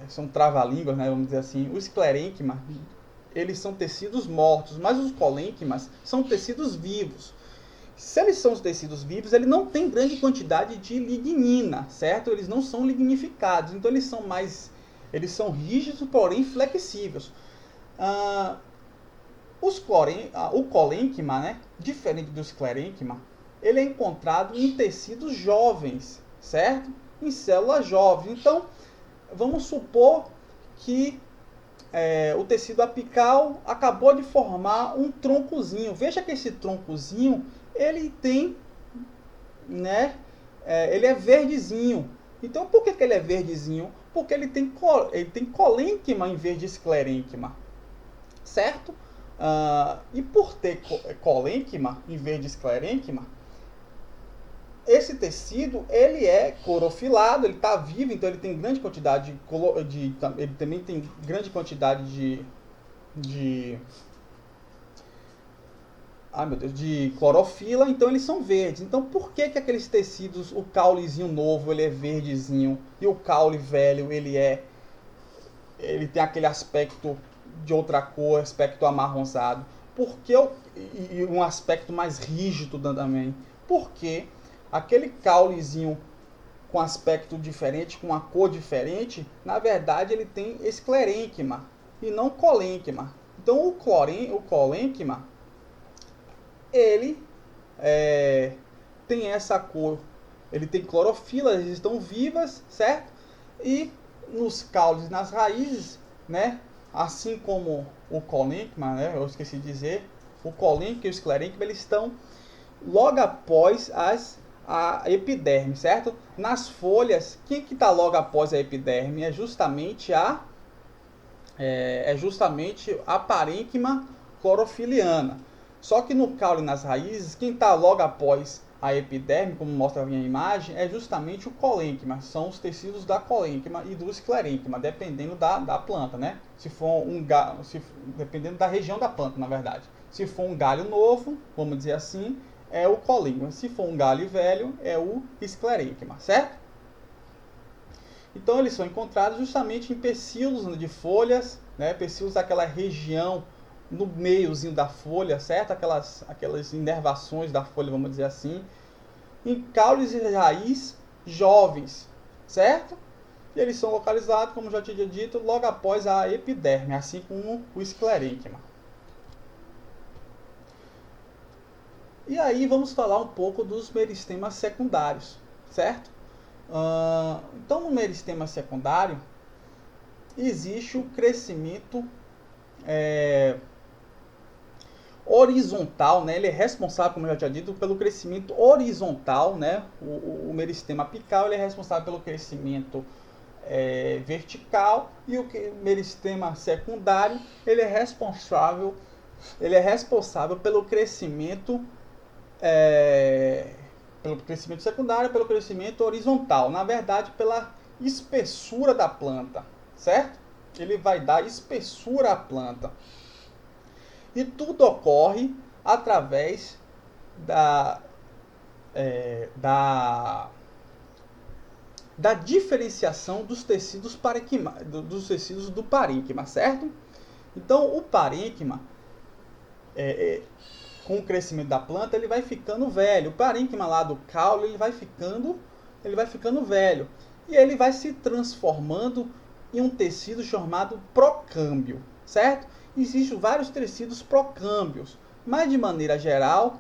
A: são trava-línguas, né, vamos dizer assim. O esclerênquima, eles são tecidos mortos, mas os colênquimas são tecidos vivos. Se eles são os tecidos vivos, eles não têm grande quantidade de lignina, certo? Eles não são lignificados, então eles são rígidos, porém flexíveis. O colênquima, né, diferente do esclerênquima, ele é encontrado em tecidos jovens, certo? Em células jovens. Então, vamos supor que o tecido apical acabou de formar um troncozinho. Veja que esse troncozinho, ele tem, né, ele é verdezinho. Então, por que ele é verdezinho? Porque ele tem colênquima em vez de esclerênquima, certo? E por ter colênquima em vez de esclerênquima, esse tecido, ele é clorofilado, ele está vivo, então ele tem grande quantidade ele também tem grande quantidade de clorofila, então eles são verdes. Então, por que aqueles tecidos, o caulezinho novo, ele é verdezinho, e o caule velho, ele tem aquele aspecto de outra cor, aspecto amarronzado? E um aspecto mais rígido também? Porque aquele caulezinho com aspecto diferente, com uma cor diferente, na verdade ele tem esclerênquima e não colênquima. Então, o colênquima, ele tem essa cor, ele tem clorofila, eles estão vivas, certo? E nos caules, nas raízes, né? Assim como o colênquima, né? Eu esqueci de dizer, o colênquima e o esclerênquima, eles estão logo após a epiderme, certo? Nas folhas, quem que está logo após a epiderme é justamente a parênquima clorofiliana. Só que no caule e nas raízes, quem está logo após a epiderme, como mostra a minha imagem, é justamente o colênquima. São os tecidos da colênquima e do esclerênquima, dependendo da planta, né? Dependendo da região da planta, na verdade. Se for um galho novo, vamos dizer assim, é o colênquima. Se for um galho velho, é o esclerênquima, certo? Então, eles são encontrados justamente em pecíolos de folhas, né? Pecíolos daquela região no meiozinho da folha, certo? Aquelas inervações da folha, vamos dizer assim. Em caules e raiz jovens, certo? E eles são localizados, como já tinha dito, logo após a epiderme, assim como o esclerênquima. E aí vamos falar um pouco dos meristemas secundários, certo? Então no meristema secundário existe o crescimento horizontal, né? Ele é responsável, como eu já tinha dito, pelo crescimento horizontal, né? O meristema apical ele é responsável pelo crescimento vertical, e o meristema secundário ele é responsável pelo crescimento secundário, pelo crescimento horizontal, na verdade pela espessura da planta, certo? Ele vai dar espessura à planta. E tudo ocorre através da diferenciação dos tecidos do parênquima, certo? Então, o parênquima, com o crescimento da planta, ele vai ficando velho. O parênquima lá do caule, ele vai ficando velho. E ele vai se transformando em um tecido chamado procâmbio, certo? Existem vários tecidos procâmbios, mas de maneira geral,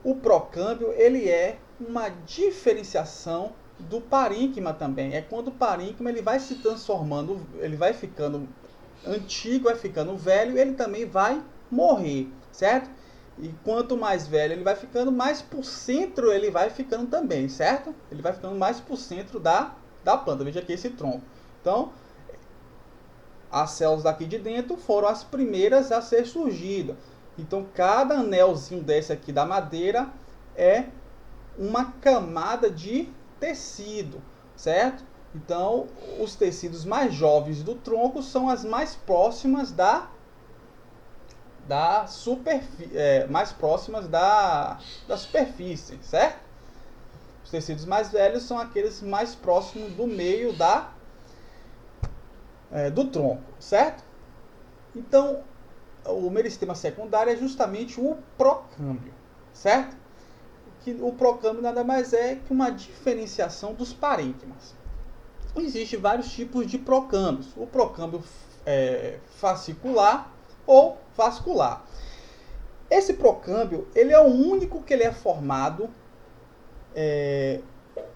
A: o procâmbio ele é uma diferenciação do parênquima também. É quando o parênquima ele vai se transformando, ele vai ficando antigo, vai ficando velho, ele também vai morrer, certo? E quanto mais velho ele vai ficando, mais por centro ele vai ficando também, certo? Ele vai ficando mais por centro da planta. Veja aqui esse tronco. Então, as células daqui de dentro foram as primeiras a ser surgidas. Então, cada anelzinho desse aqui da madeira é uma camada de tecido, certo? Então, os tecidos mais jovens do tronco são as mais próximas da superfície, certo? Os tecidos mais velhos são aqueles mais próximos do meio do tronco, certo? Então, o meristema secundário é justamente o procâmbio, certo? Que o procâmbio nada mais é que uma diferenciação dos parênquimas. Existem vários tipos de procâmbios. O procâmbio fascicular ou vascular. Esse procâmbio, ele é o único que ele é formado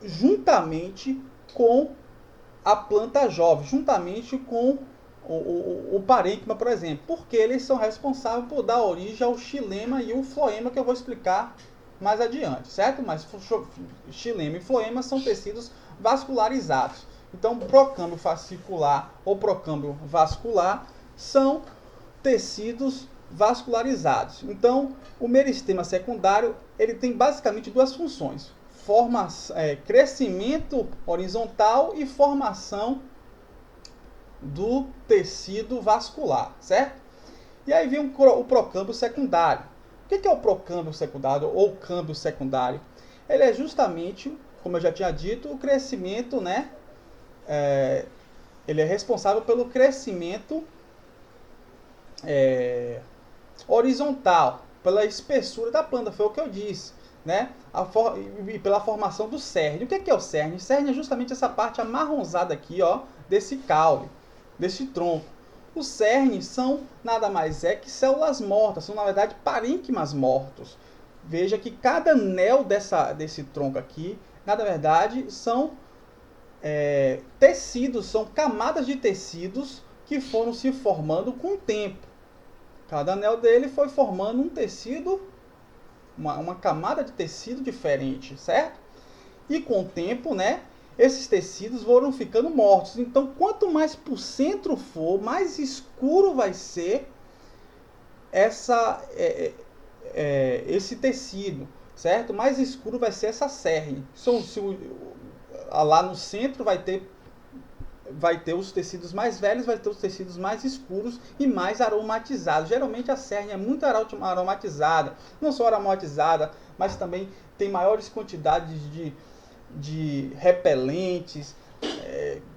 A: juntamente com a planta jovem, juntamente com o parênquima, por exemplo, porque eles são responsáveis por dar origem ao xilema e o floema, que eu vou explicar mais adiante, certo? Mas xilema e floema são tecidos vascularizados. Então, procâmbio fascicular ou procâmbio vascular são tecidos vascularizados. Então, o meristema secundário ele tem basicamente duas funções: crescimento horizontal e formação do tecido vascular, certo? E aí vem o procâmbio secundário. O que é o procâmbio secundário ou câmbio secundário? Ele é justamente, como eu já tinha dito, o crescimento, né? Ele é responsável pelo crescimento horizontal, pela espessura da planta, foi o que eu disse, né? E pela formação do cerne. O que é o cerne? O cerne é justamente essa parte amarronzada aqui, ó, desse caule, desse tronco. Os cernes são nada mais que células mortas, são na verdade parênquimas mortos. Veja que cada anel desse tronco aqui, na verdade, são tecidos, são camadas de tecidos que foram se formando com o tempo. Cada anel dele foi formando um tecido, uma camada de tecido diferente, certo? E com o tempo, né, esses tecidos foram ficando mortos. Então, quanto mais para o centro for, mais escuro vai ser esse tecido, certo? Mais escuro vai ser essa cerne. Lá no centro vai ter os tecidos mais velhos, vai ter os tecidos mais escuros e mais aromatizados. Geralmente a cerne é muito aromatizada, não só aromatizada, mas também tem maiores quantidades de repelentes,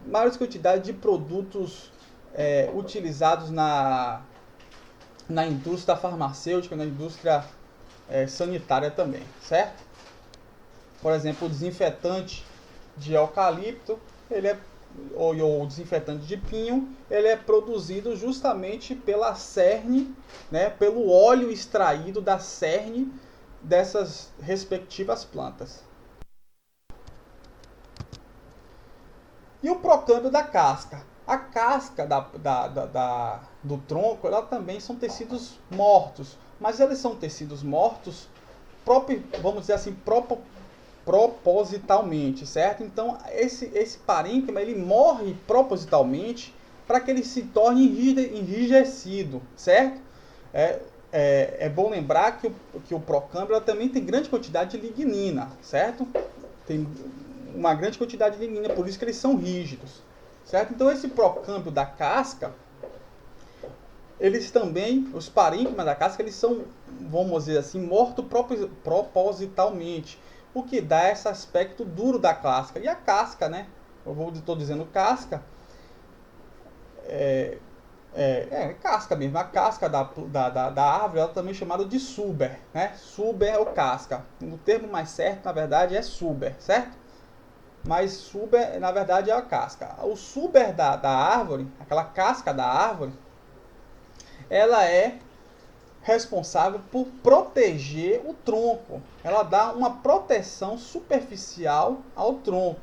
A: maiores quantidades de produtos utilizados na indústria farmacêutica, na indústria sanitária também, certo? Por exemplo, o desinfetante de eucalipto, ou desinfetante de pinho, ele é produzido justamente pela cerne, né, pelo óleo extraído da cerne dessas respectivas plantas. E o procâmbio da casca? A casca do tronco, ela também são tecidos mortos, mas eles são tecidos mortos, vamos dizer assim, propositalmente, certo? Então, esse parênquima, ele morre propositalmente para que ele se torne enrijecido, certo? É bom lembrar que o procâmbio também tem grande quantidade de lignina, certo? Tem uma grande quantidade de lignina, por isso que eles são rígidos, certo? Então, esse procâmbio da casca, eles também, os parênquimas da casca, eles são, vamos dizer assim, mortos propositalmente, o que dá esse aspecto duro da casca. E a casca, né? Estou dizendo casca, casca mesmo. A casca da árvore, ela também é chamada de suber, né? Suber ou casca. O termo mais certo, na verdade, é suber, certo? Mas suber, na verdade, é a casca. O suber da árvore, aquela casca da árvore, ela é responsável por proteger o tronco. Ela dá uma proteção superficial ao tronco.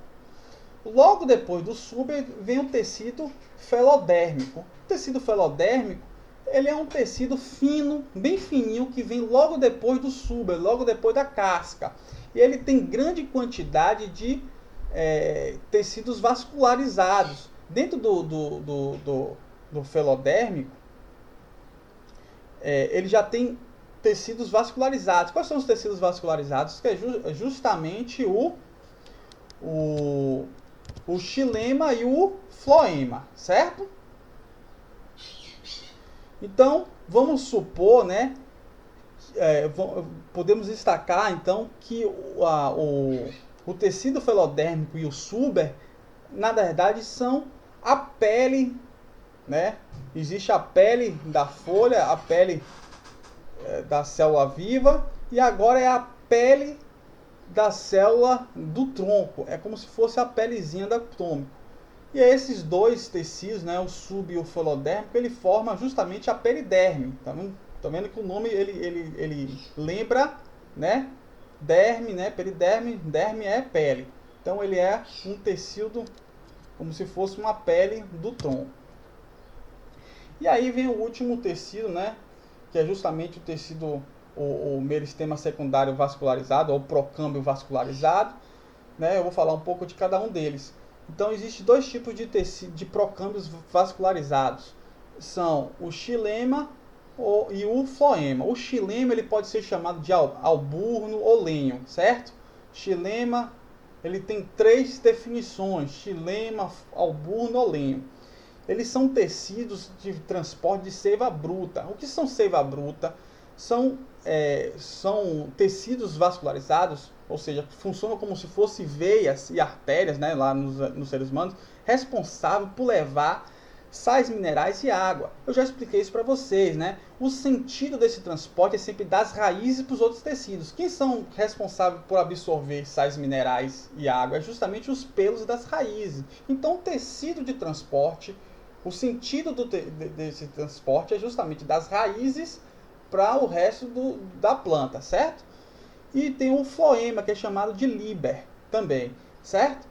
A: Logo depois do suber vem o tecido felodérmico. O tecido felodérmico, ele é um tecido fino, bem fininho, que vem logo depois do suber, logo depois da casca. E ele tem grande quantidade de tecidos vascularizados. Dentro do felodérmico, ele já tem tecidos vascularizados. Quais são os tecidos vascularizados? Que é justamente o xilema e o floema, certo? Então, vamos supor, né? Podemos destacar, então, que o tecido felodérmico e o suber, na verdade, são a pele, né? Existe a pele da folha, a pele da célula viva, e agora é a pele da célula do tronco. É como se fosse a pelezinha do tronco. E esses dois tecidos, né, o sub e o felodérmico, ele forma justamente a periderme. Tá vendo que o nome ele lembra, né? Derme, né? Periderme, derme é pele. Então ele é um tecido como se fosse uma pele do tronco. E aí vem o último tecido, né? Que é justamente o tecido, o meristema secundário vascularizado, ou procâmbio vascularizado, né? Eu vou falar um pouco de cada um deles. Então, existem dois tipos de tecido, de procâmbios vascularizados. São o xilema e o floema. O xilema, ele pode ser chamado de alburno ou lenho, certo? Xilema, ele tem três definições: xilema, alburno ou lenho. Eles são tecidos de transporte de seiva bruta. O que são seiva bruta? São tecidos vascularizados, ou seja, funcionam como se fossem veias e artérias, né, lá nos seres humanos, responsável por levar sais minerais e água. Eu já expliquei isso para vocês, né? O sentido desse transporte é sempre das raízes para os outros tecidos. Quem são responsáveis por absorver sais minerais e água? É justamente os pelos das raízes. Então, o tecido de transporte, o sentido desse transporte é justamente das raízes para o resto da planta, certo? E tem o floema, que é chamado de liber também, certo?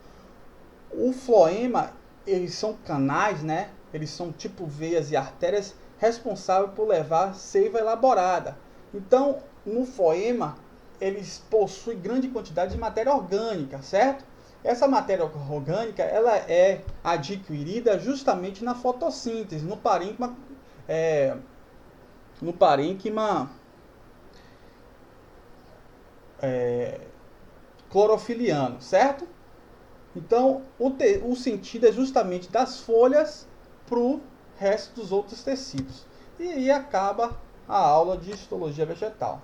A: O floema, eles são canais, né? Eles são tipo veias e artérias responsáveis por levar seiva elaborada. Então, no floema, eles possuem grande quantidade de matéria orgânica, certo? Essa matéria orgânica, ela é adquirida justamente na fotossíntese, no parênquima clorofiliano, certo? Então, o sentido é justamente das folhas para o resto dos outros tecidos. E aí acaba a aula de histologia vegetal.